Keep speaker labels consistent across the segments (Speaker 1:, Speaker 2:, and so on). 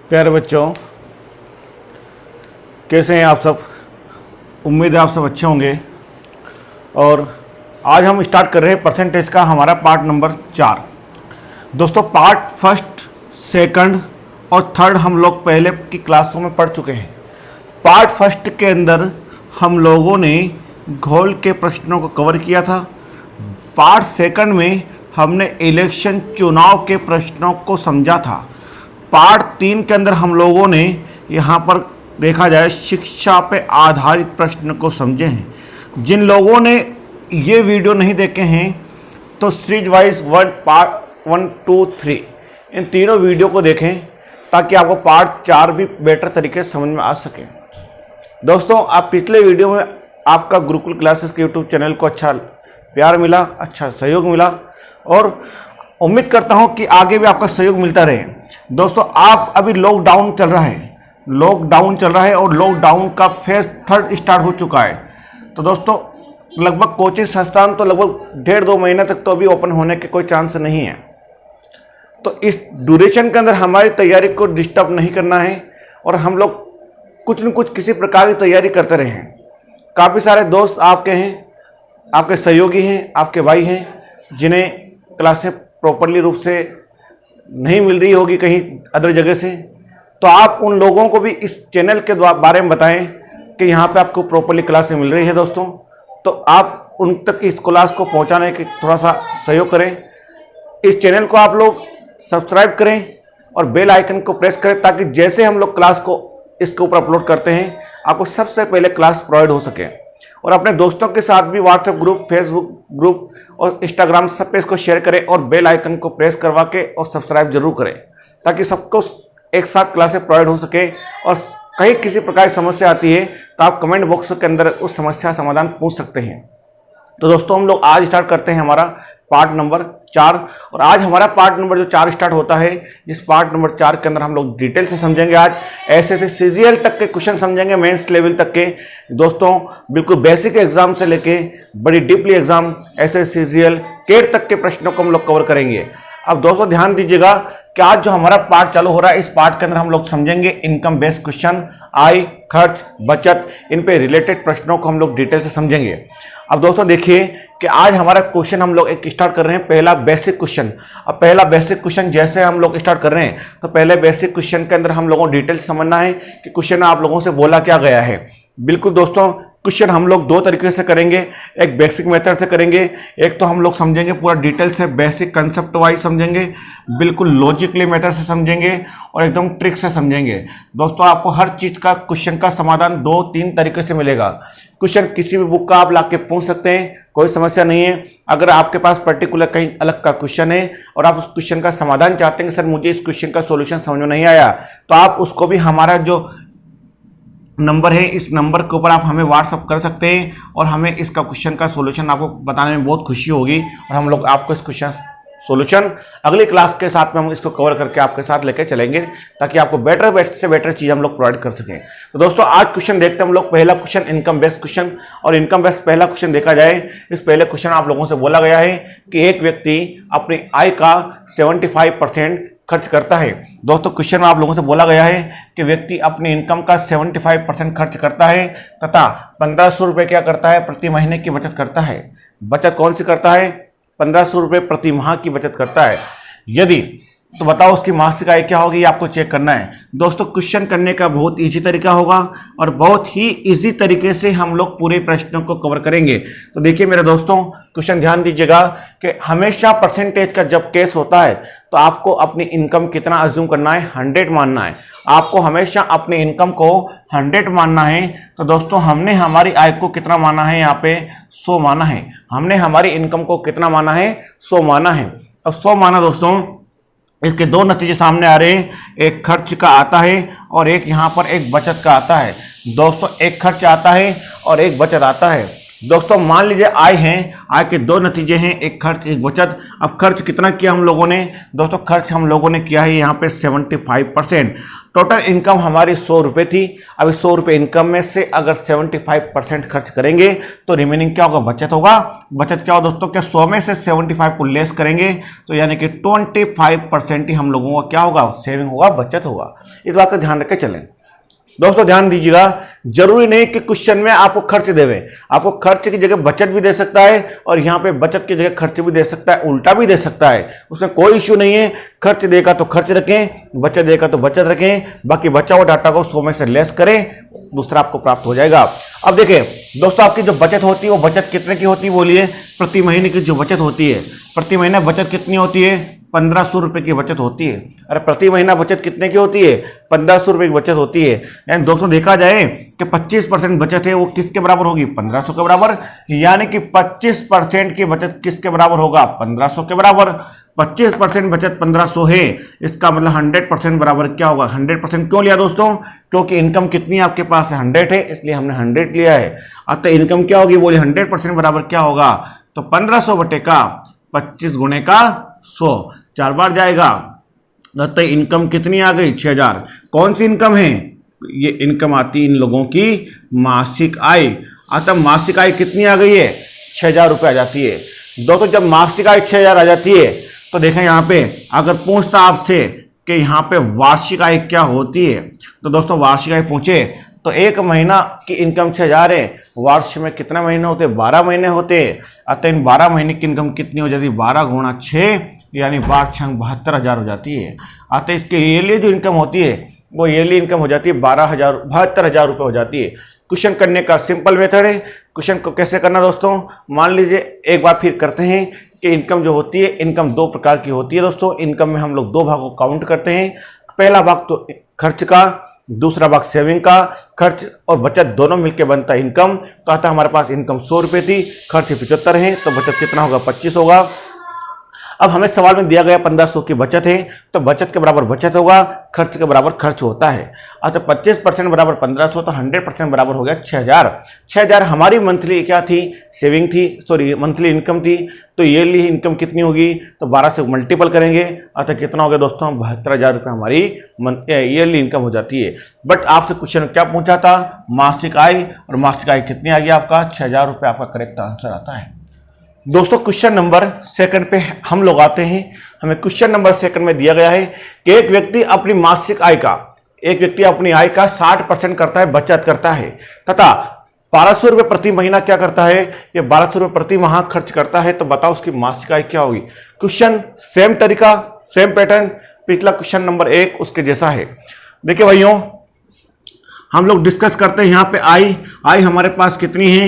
Speaker 1: प्यारे बच्चों, कैसे हैं आप सब। उम्मीद है आप सब अच्छे होंगे। और आज हम स्टार्ट कर रहे हैं परसेंटेज का हमारा पार्ट नंबर 4। दोस्तों, पार्ट फर्स्ट, सेकंड और थर्ड हम लोग पहले की क्लासों में पढ़ चुके हैं। पार्ट फर्स्ट के अंदर हम लोगों ने घोल के प्रश्नों को कवर किया था। पार्ट सेकंड में हमने इलेक्शन चुनाव के प्रश्नों को समझा था। पार्ट 3 के अंदर हम लोगों ने यहाँ पर देखा जाए शिक्षा पे आधारित प्रश्न को समझे हैं। जिन लोगों ने ये वीडियो नहीं देखे हैं तो सीरीज वाइज पार्ट 1, 2, 3 इन तीनों वीडियो को देखें ताकि आपको पार्ट 4 भी बेटर तरीके से समझ में आ सके। दोस्तों, आप पिछले वीडियो में आपका गुरुकुल क्लासेस के यूट्यूब चैनल को अच्छा प्यार मिला, अच्छा सहयोग मिला और उम्मीद करता हूं कि आगे भी आपका सहयोग मिलता रहे। दोस्तों, आप अभी लॉकडाउन चल रहा है और लॉकडाउन का फेज 3 स्टार्ट हो चुका है। तो दोस्तों, लगभग कोचिंग संस्थान तो लगभग 1.5-2 महीने तक तो अभी ओपन होने के कोई चांस नहीं है। तो इस ड्यूरेशन के अंदर हमारी तैयारी को डिस्टर्ब नहीं करना है और हम लोग कुछ न कुछ किसी प्रकार की तैयारी करते रहे हैं। काफ़ी सारे दोस्त आपके हैं, आपके सहयोगी हैं, आपके भाई हैं जिन्हें क्लासें प्रॉपरली रूप से नहीं मिल रही होगी कहीं अदर जगह से। तो आप उन लोगों को भी इस चैनल के बारे में बताएं कि यहाँ पे आपको प्रॉपरली क्लासें मिल रही है। दोस्तों, तो आप उन तक इस क्लास को पहुँचाने के थोड़ा सा सहयोग करें। इस चैनल को आप लोग सब्सक्राइब करें और बेल आइकन को प्रेस करें ताकि जैसे हम लोग क्लास को इसके ऊपर अपलोड करते हैं आपको सबसे पहले क्लास प्रोवाइड हो सके। और अपने दोस्तों के साथ भी व्हाट्सएप ग्रुप, फेसबुक ग्रुप और इंस्टाग्राम सब पे इसको शेयर करें और बेल आइकन को प्रेस करवा के और सब्सक्राइब जरूर करें ताकि सबको एक साथ क्लासें प्रोवाइड हो सके। और कहीं किसी प्रकार की समस्या आती है तो आप कमेंट बॉक्स के अंदर उस समस्या समाधान पूछ सकते हैं। तो दोस्तों, हम लोग आज स्टार्ट करते हैं हमारा पार्ट नंबर 4। और आज हमारा पार्ट नंबर जो 4 स्टार्ट होता है, इस पार्ट नंबर 4 के अंदर हम लोग डिटेल से समझेंगे। आज ऐसे सीजीएल तक के क्वेश्चन समझेंगे, मेंस लेवल तक के। दोस्तों, बिल्कुल बेसिक एग्जाम से लेके बड़ी डीपली एग्जाम, ऐसे सीजीएल केट तक के प्रश्नों को हम लोग कवर करेंगे। अब दोस्तों ध्यान दीजिएगा कि आज जो हमारा पार्ट चालू हो रहा है, इस पार्ट के अंदर हम लोग समझेंगे इनकम बेस्ड क्वेश्चन, आय, खर्च, बचत, इन पे रिलेटेड प्रश्नों को हम लोग डिटेल से समझेंगे। अब दोस्तों देखिए कि आज हमारा क्वेश्चन हम लोग एक स्टार्ट कर रहे हैं, पहला बेसिक क्वेश्चन। अब पहला बेसिक क्वेश्चन जैसे हम लोग स्टार्ट कर रहे हैं तो पहले बेसिक क्वेश्चन के अंदर हम लोगों को डिटेल समझना है कि क्वेश्चन में आप लोगों से बोला क्या गया है। बिल्कुल दोस्तों, क्वेश्चन हम लोग 2 तरीके से करेंगे, एक बेसिक मेथड से करेंगे, एक तो हम लोग समझेंगे पूरा डिटेल से बेसिक कंसेप्ट वाइज समझेंगे, बिल्कुल लॉजिकली मेथड से समझेंगे और एकदम ट्रिक से समझेंगे। दोस्तों, आपको हर चीज का क्वेश्चन का समाधान 2-3 तरीके से मिलेगा। क्वेश्चन किसी भी बुक का आप ला के पूछ सकते हैं, कोई समस्या नहीं है। अगर आपके पास पर्टिकुलर कहीं अलग का क्वेश्चन है और आप उस क्वेश्चन का समाधान चाहते हैं कि सर मुझे इस क्वेश्चन का सॉल्यूशन समझ में नहीं आया, तो आप उसको भी हमारा जो नंबर है, इस नंबर के ऊपर आप हमें व्हाट्सअप कर सकते हैं और हमें इसका क्वेश्चन का सॉल्यूशन आपको बताने में बहुत खुशी होगी। और हम लोग आपको इस क्वेश्चन सॉल्यूशन अगली क्लास के साथ में हम इसको कवर करके आपके साथ लेके चलेंगे ताकि आपको बेटर से बेटर चीज़ हम लोग प्रोवाइड कर सकें। तो दोस्तों, आज क्वेश्चन देखते हैं हम लोग। पहला क्वेश्चन इनकम बेस्ड क्वेश्चन, और इनकम बेस्ड पहला क्वेश्चन देखा जाए, इस पहले क्वेश्चन आप लोगों से बोला गया है कि एक व्यक्ति अपनी आय का 75% खर्च करता है। दोस्तों, क्वेश्चन में आप लोगों से बोला गया है कि व्यक्ति अपनी इनकम का 75% खर्च करता है तथा 1500 रुपये क्या करता है, प्रति महीने की बचत करता है। बचत कौन सी करता है? 1500 रुपये प्रति माह की बचत करता है। यदि तो बताओ उसकी मासिक आय क्या होगी, आपको चेक करना है। दोस्तों, क्वेश्चन करने का बहुत इजी तरीका होगा और बहुत ही इजी तरीके से हम लोग पूरे प्रश्नों को कवर करेंगे। तो देखिए मेरे दोस्तों, क्वेश्चन ध्यान दीजिएगा कि हमेशा परसेंटेज का जब केस होता है तो आपको अपनी इनकम कितना अज्यूम करना है, 100 मानना है। आपको हमेशा अपनी इनकम को 100 मानना है। तो दोस्तों, हमने हमारी आय को कितना माना है, यहाँ पे 100 माना है। हमने हमारी इनकम को कितना माना है, 100 माना है। अब 100 माना दोस्तों, इसके 2 नतीजे सामने आ रहे हैं, एक खर्च का आता है और एक यहाँ पर एक बचत का आता है। दोस्तों, एक खर्च आता है और एक बचत आता है। दोस्तों, मान लीजिए आय है, आय के 2 नतीजे हैं, एक खर्च एक बचत। अब खर्च कितना किया हम लोगों ने? दोस्तों, खर्च हम लोगों ने किया है यहाँ पे 75%। टोटल इनकम हमारी 100 रुपये थी। अब इस 100 रुपये इनकम में से अगर 75% खर्च करेंगे तो रिमेनिंग क्या होगा, बचत होगा। बचत क्या होगा दोस्तों, क्या 100 में से 75 को लेस करेंगे तो यानी कि 25% ही हम लोगों का क्या होगा, सेविंग होगा, बचत होगा। इस बात का ध्यान रख के चलें दोस्तों। ध्यान दीजिएगा, जरूरी नहीं कि क्वेश्चन में आपको खर्च देवे, आपको खर्च की जगह बचत भी दे सकता है और यहां पे बचत की जगह खर्च भी दे सकता है, उल्टा भी दे सकता है, उसमें कोई इश्यू नहीं है। खर्च देगा तो खर्च रखें, बचत देगा तो बचत रखें, बाकी बचा हुआ डाटा को 100 में से लेस करें, दूसरा आपको प्राप्त हो जाएगा। अब देखिए दोस्तों, आपकी जो बचत होती है वो बचत कितने की होती है, बोलिए। प्रति महीने की जो बचत होती है, प्रति महीने बचत कितनी होती है, 1500 रुपए की बचत होती है। अरे प्रति महीना बचत कितने की होती है, 1500 रुपए की बचत होती है। यानी दोस्तों देखा जाए कि 25% बचत है वो किसके बराबर होगी, 1500 के बराबर। यानी कि 25% की बचत किसके बराबर होगा, 1500 के बराबर। 25% बचत 1500 है, इसका मतलब 100% बराबर क्या होगा, 100% क्यों लिया दोस्तों, क्योंकि इनकम कितनी है आपके पास है, 100 है, इसलिए हमने 100 लिया है। अतः इनकम क्या होगी, बोलिए 100% बराबर क्या होगा, तो 1500 बटे का 25 गुणे का 100, 4 बार जाएगा। तो इनकम कितनी आ गई, 6000। कौन सी इनकम है, ये इनकम आती है इन लोगों की मासिक आय। अतः मासिक आय कितनी आ गई है, 6000 रुपये आ जाती है। दोस्तों जब मासिक आय 6000 आ जाती है तो देखें यहाँ पे अगर पूछता आपसे कि यहाँ पे वार्षिक आय क्या होती है, तो दोस्तों वार्षिक आय पूछे तो एक महीना की इनकम 6000 है, वर्ष में कितने महीने होते, 12 महीने होते। अतः इन 12 महीने की इनकम कितनी हो जाती है, 12 गुणा 6 यानी 72,000 हो जाती है। अतः इसके ईयरली जो इनकम होती है वो ईयरली इनकम हो जाती है 72,000 रुपये हो जाती है। क्वेश्चन करने का सिंपल मेथड है। क्वेश्चन को कैसे करना दोस्तों, मान लीजिए एक बार फिर करते हैं कि इनकम जो होती है, इनकम 2 प्रकार की होती है दोस्तों। इनकम में हम लोग 2 भागों को काउंट करते हैं। पहला भाग तो खर्च का, दूसरा भाग सेविंग का। खर्च और बचत दोनों मिलकर बनता है इनकम। तो आता हमारे पास इनकम 100 रुपये थी, खर्च 75 है, तो बचत कितना होगा, 25 होगा। अब हमें सवाल में दिया गया 1500 की बचत है, तो बचत के बराबर बचत होगा, खर्च के बराबर खर्च होता है। अतः 25% बराबर 1500, तो 100% बराबर हो गया 6000। 6000 हमारी मंथली क्या थी, सेविंग थी, सॉरी मंथली इनकम थी। तो ईयरली इनकम कितनी होगी, तो 12 से मल्टीपल करेंगे, अतः कितना हो गया दोस्तों, 72,000 रुपये हमारी ईयरली इनकम हो जाती है। बट आपसे क्वेश्चन क्या पूछा था, मासिक आय, और मासिक आय कितनी आ गई आपका, 6000 रुपये आपका करेक्ट आंसर आता है। दोस्तों क्वेश्चन नंबर सेकंड पे हम लोग आते हैं। हमें क्वेश्चन नंबर सेकंड में दिया गया है कि एक व्यक्ति अपनी मासिक आय का, एक व्यक्ति अपनी आय का 60% करता है, बचत करता है, तथा 1200 रुपये प्रति महीना क्या करता है, ये 1200 रुपये प्रति माह खर्च करता है। तो बताओ उसकी मासिक आय क्या होगी। क्वेश्चन सेम तरीका, सेम पैटर्न, पिछला क्वेश्चन नंबर 1 उसके जैसा है। देखिए भाइयों, हम लोग डिस्कस करते हैं यहाँ पे आय हमारे पास कितनी है,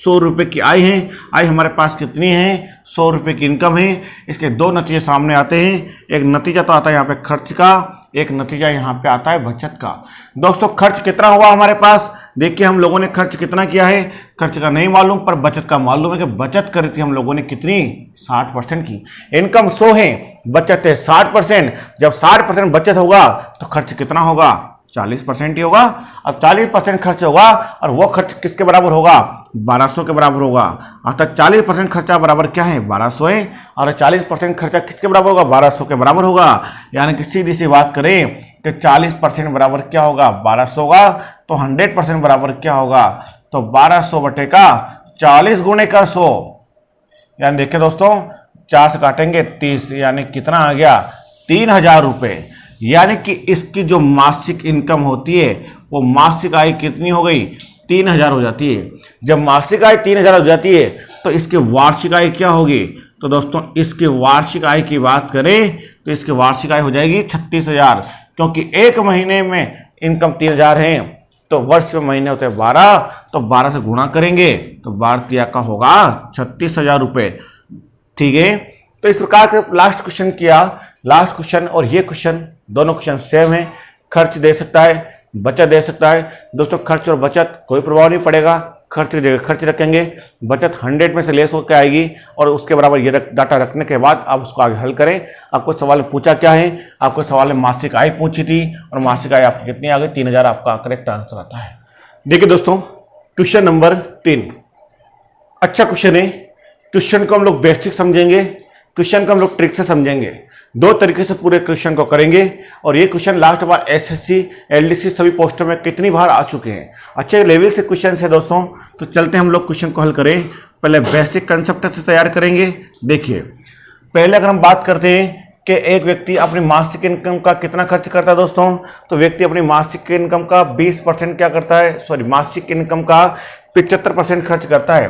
Speaker 1: 100 रुपये की आय है। आय हमारे पास कितनी है, 100 रुपये की इनकम है। इसके 2 नतीजे सामने आते हैं। एक नतीजा तो आता है यहाँ पे खर्च का, एक नतीजा यहाँ पे आता है बचत का। दोस्तों खर्च कितना हुआ हमारे पास, देखिए हम लोगों ने खर्च कितना किया है, खर्च का नहीं मालूम पर बचत का मालूम है कि बचत करी थी हम लोगों ने कितनी, 60% की। इनकम 100 है, बचत है 60%। जब 60% बचत होगा तो खर्च कितना होगा, 40% ही होगा। अब 40% खर्च होगा और वो खर्च किसके बराबर होगा, 1200 के बराबर होगा। अर्थात 40% खर्चा बराबर क्या है, 1200 है, और 40% खर्चा किसके बराबर होगा, 1200 के बराबर होगा। यानी कि सीधी सी बात करें कि 40% बराबर क्या होगा, 1200 होगा। तो 100% बराबर क्या होगा, तो 1200 बटे का 40 गुणे का 100। यानी देखिए दोस्तों 4 से काटेंगे 30, यानी कितना आ गया, 3000 रुपये। यानी कि इसकी जो मासिक इनकम होती है वो मासिक आय कितनी हो गई, 3000 हो जाती है। जब मासिक आय 3000 हो जाती है तो इसकी वार्षिक आय क्या होगी, तो दोस्तों इसकी वार्षिक आय की बात करें तो इसकी वार्षिक आय हो जाएगी 36,000। क्योंकि एक महीने में इनकम 3000 है तो वर्ष में महीने होते हैं 12, तो 12 से गुणा करेंगे तो 12 का होगा 36,000 रुपये। ठीक है, तो इस प्रकार से लास्ट क्वेश्चन किया। लास्ट क्वेश्चन और ये क्वेश्चन दोनों क्वेश्चन सेम है। खर्च दे सकता है, बचत दे सकता है। दोस्तों खर्च और बचत कोई प्रभाव नहीं पड़ेगा, खर्च की जगह खर्च रखेंगे, बचत 100 में से लेस होकर आएगी और उसके बराबर ये डाटा रखने के बाद आप उसको आगे हल करें। आपको सवाल में पूछा क्या है, आपको सवाल में मासिक आय पूछी थी और मासिक आय आपकी कितनी आ गई, 3000 आपका करेक्ट आंसर आता है। देखिए दोस्तों क्वेश्चन नंबर 3 अच्छा क्वेश्चन है। क्वेश्चन को हम लोग बेसिक समझेंगे, क्वेश्चन को हम लोग ट्रिक से समझेंगे। दो तरीके से पूरे क्वेश्चन को करेंगे और ये क्वेश्चन लास्ट बार एसएससी एलडीसी सभी पोस्टों में कितनी बार आ चुके हैं। अच्छे लेवल से क्वेश्चन है दोस्तों। तो चलते हैं हम लोग क्वेश्चन को हल करें। पहले बेसिक कंसेप्ट से तैयार करेंगे। देखिए पहले अगर हम बात करते हैं कि एक व्यक्ति अपनी मासिक इनकम का कितना खर्च करता है दोस्तों, तो व्यक्ति अपनी मासिक इनकम का 20% क्या करता है, सॉरी मासिक इनकम का 75% खर्च करता है।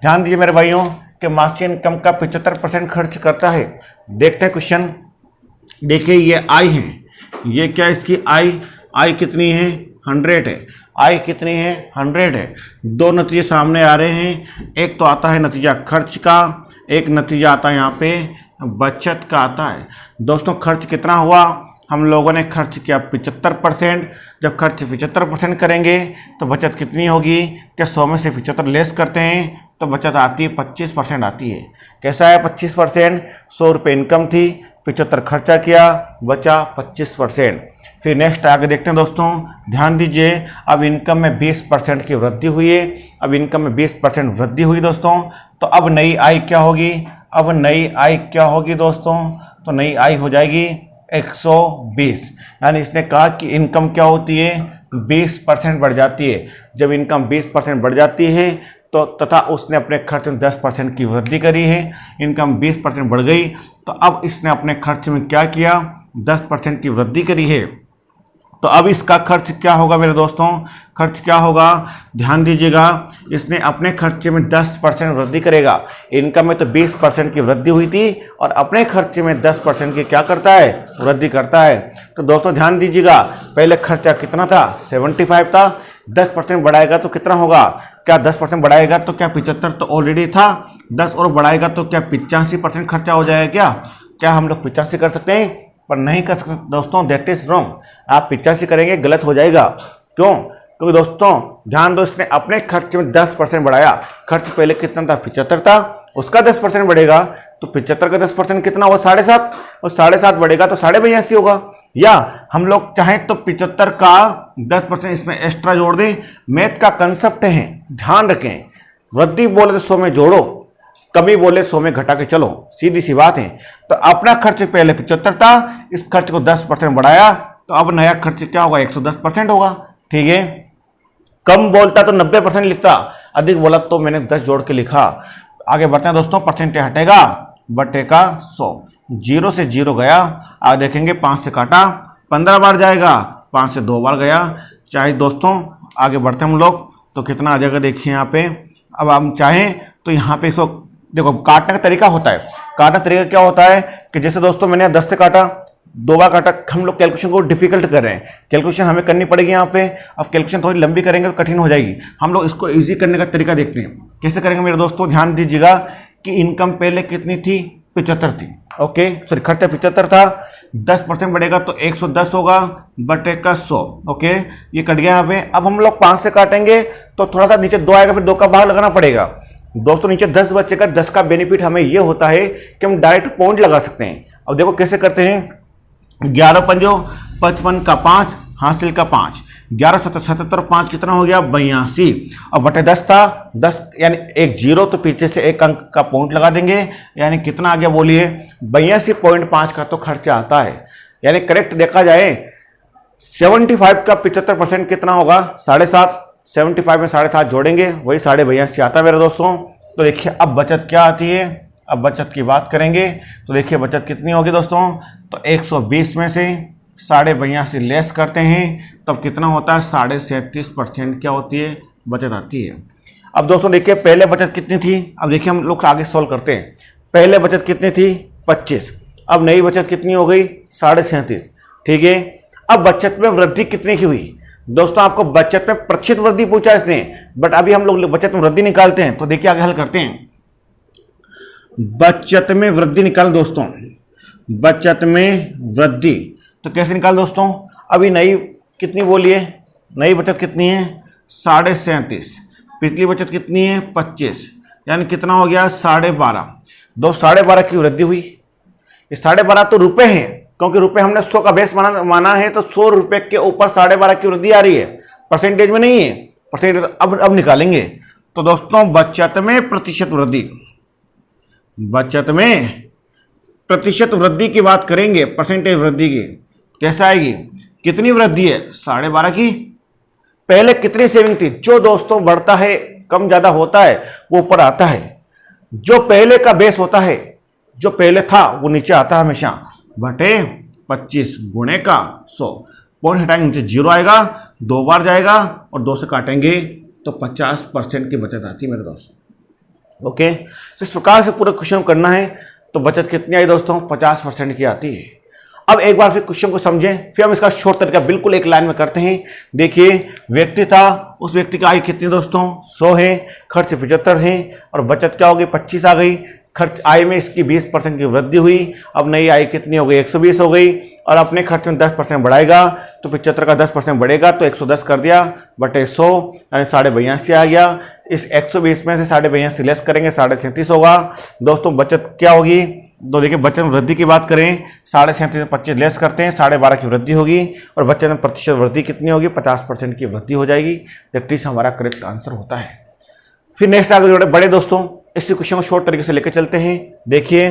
Speaker 1: ध्यान दीजिए मेरे भाइयों कि मासिक इनकम का 75% खर्च करता है। देखते हैं क्वेश्चन। देखिए ये आई है, ये क्या इसकी आई कितनी है 100 है। आई कितनी है 100 है। दो नतीजे सामने आ रहे हैं। एक तो आता है नतीजा खर्च का, एक नतीजा आता है यहाँ पे बचत का आता है। दोस्तों खर्च कितना हुआ, हम लोगों ने खर्च किया 75%। जब खर्च 75% करेंगे तो बचत कितनी होगी, क्या 100 में से 75 लेस करते हैं तो बचत आती है 25% आती है। कैसा है 25%, 100 रुपये इनकम थी, 75 खर्चा किया, बचा 25%। फिर नेक्स्ट आगे देखते हैं दोस्तों। ध्यान दीजिए अब इनकम में 20% की वृद्धि हुई है। अब इनकम में 20% वृद्धि हुई दोस्तों, तो अब नई आय क्या होगी, अब नई आय क्या होगी दोस्तों, तो नई आय हो जाएगी 120। यानी इसने कहा कि इनकम क्या होती है 20% बढ़ जाती है। जब इनकम 20% बढ़ जाती है तो तथा उसने अपने खर्च में 10% की वृद्धि करी है, इनकम 20% बढ़ गई, तो अब इसने अपने खर्च में क्या किया 10% की वृद्धि करी है। तो अब इसका खर्च क्या होगा मेरे दोस्तों, खर्च क्या होगा, ध्यान दीजिएगा। इसने अपने खर्चे में 10% वृद्धि करेगा। इनकम में तो 20% की वृद्धि हुई थी और अपने खर्चे में 10% की क्या करता है, वृद्धि करता है। तो दोस्तों ध्यान दीजिएगा, पहले खर्चा कितना था 75 था, 10% बढ़ाएगा तो कितना होगा, क्या 10% बढ़ाएगा तो क्या 75 तो ऑलरेडी था, 10 और बढ़ाएगा तो क्या 85% खर्चा हो जाएगा। क्या हम लोग 85 कर सकते हैं, पर नहीं कर सकते दोस्तों, दैट इज रॉन्ग। आप 85 करेंगे गलत हो जाएगा। क्यों, क्योंकि दोस्तों ध्यान दो, इसने अपने खर्च में 10% बढ़ाया। खर्च पहले कितना था 75 था, उसका 10% बढ़ेगा तो 75 का 10% कितना हुआ 7.5, और 7.5 बढ़ेगा तो 82.5 होगा। या हम लोग चाहें तो 75 का 10% इसमें एक्स्ट्रा जोड़ दें। मैथ का कंसेप्ट है, ध्यान रखें। वृद्धि बोले तो 100 में जोड़ो, कमी बोले 100 में घटा के चलो, सीधी सी बात है। तो अपना खर्च पहले 75 था, इस खर्च को 10% बढ़ाया तो अब नया खर्च क्या होगा 110% होगा। ठीक है, कम बोलता तो 90% लिखता, अधिक बोला तो मैंने 10 जोड़ के लिखा। आगे बढ़ते हैं दोस्तों। परसेंटेज हटेगा बटे का 100, 0 से 0 गया। आगे देखेंगे 5 से काटा 15 बार जाएगा, 5 से 2 बार गया। चाहे दोस्तों आगे बढ़ते हम लोग तो कितना आ जाएगा, देखिए यहाँ पे। अब हम चाहें तो यहाँ पे इसको देखो, काटने का तरीका होता है। काटने का तरीका क्या होता है कि जैसे दोस्तों मैंने 10 से काटा, 2 बार काटा, हम लोग कैलकुलेशन को डिफिकल्ट कर रहे हैं। कैलकुलेशन हमें करनी पड़ेगी यहाँ पे। अब कैलकुलेशन थोड़ी लंबी करेंगे तो कठिन हो जाएगी। हम लोग इसको इजी करने का तरीका देखते हैं कैसे करेंगे मेरे दोस्तों। ध्यान दीजिएगा कि इनकम पहले कितनी थी 75 थी, ओके सॉरी खर्चा 75 था, 10% बढ़ेगा तो 110 होगा बटे का 100, ओके ये कट गया यहाँ पे। अब हम लोग 5 से काटेंगे तो थोड़ा सा नीचे 2 आएगा, फिर 2 का भाग लगाना पड़ेगा दोस्तों। नीचे 10 बचेगा, 10 का बेनिफिट हमें ये होता है कि हम डायरेक्ट पॉइंट लगा सकते हैं। अब देखो कैसे करते हैं, 11 पंजो 55 का 5 हासिल का 5, 11 77 5 कितना हो गया 82, और बटे 10 था 10 यानी एक 0 तो पीछे से एक अंक का पॉइंट लगा देंगे, यानी कितना आ गया बोलिए 82.5 का तो खर्चा आता है। यानी करेक्ट देखा जाए 75 का 75% कितना होगा 7.5, 75 में 7.5 जोड़ेंगे वही 82.5 आता है मेरे दोस्तों। तो देखिए अब बचत क्या आती है, अब बचत की बात करेंगे तो देखिए बचत कितनी होगी दोस्तों, तो 120 में से 82.5 लेस करते हैं तब कितना होता है 37.5% क्या होती है बचत आती है। अब दोस्तों देखिए पहले बचत कितनी थी, अब देखिए हम लोग आगे सॉल्व करते हैं। पहले बचत कितनी थी 25, अब नई बचत कितनी हो गई 37.5, ठीक है। अब बचत में वृद्धि कितने की हुई दोस्तों, आपको बचत में प्रतिशत वृद्धि पूछा इसने, बट अभी हम लोग बचत में वृद्धि निकालते हैं। तो देखिए आगे हल करते हैं। बचत में वृद्धि निकाल दोस्तों, बचत में वृद्धि तो कैसे निकाल दोस्तों, अभी नई कितनी बोलिए, नई बचत कितनी है 37.5, पिछली बचत कितनी है 25, यानी कितना हो गया 12.5। दो 12.5 की वृद्धि हुई। ये 12.5 तो रुपए हैं, क्योंकि रुपए हमने 100 का बेस माना है, तो 100 रुपए के ऊपर 12.5 की वृद्धि आ रही है, परसेंटेज में नहीं है। परसेंटेज अब निकालेंगे। तो दोस्तों बचत में प्रतिशत वृद्धि, बचत में प्रतिशत वृद्धि की बात करेंगे, परसेंटेज वृद्धि की, कैसे आएगी, कितनी वृद्धि है, 12.5 की। पहले कितनी सेविंग थी, जो दोस्तों बढ़ता है कम ज्यादा होता है वो ऊपर आता है, जो पहले का बेस होता है, जो पहले था वो नीचे आता है हमेशा, बटे 25 गुणे का 100, पॉइंट हटाएंगे नीचे 0 आएगा, 2 बार जाएगा और 2 से काटेंगे तो 50% की बचत आती है मेरे दोस्तों। ओके, तो इस प्रकार से पूरा क्वेश्चन करना है। तो बचत कितनी आई दोस्तों, 50% की आती है। अब एक बार फिर क्वेश्चन को समझें, फिर हम इसका शॉर्ट तरीका बिल्कुल एक लाइन में करते हैं। देखिए, व्यक्ति था, उस व्यक्ति की आय कितनी दोस्तों, 100 है, खर्च 75 है और बचत क्या हो गई, 25 आ गई। खर्च आय में इसकी 20% की वृद्धि हुई। अब नई आय कितनी हो गई, 120 हो गई और अपने खर्च में 10% बढ़ाएगा तो 75 का 10% बढ़ेगा तो 110 कर दिया बटे 100 यानी 82.5 आ गया। इस 120 में से 82.5 लेस करेंगे 37.5 होगा। दोस्तों बचत क्या होगी, तो देखिए बचत में वृद्धि की बात करें, 37.5 से 25 लेस करते हैं, 12.5 की वृद्धि होगी और बचत में प्रतिशत वृद्धि कितनी होगी, 50% की वृद्धि हो जाएगी। 33 हमारा करेक्ट आंसर होता है। फिर नेक्स्ट आगे जोड़े बड़े दोस्तों, इसी क्वेश्चन को शॉर्ट तरीके से लेकर चलते हैं। देखिए,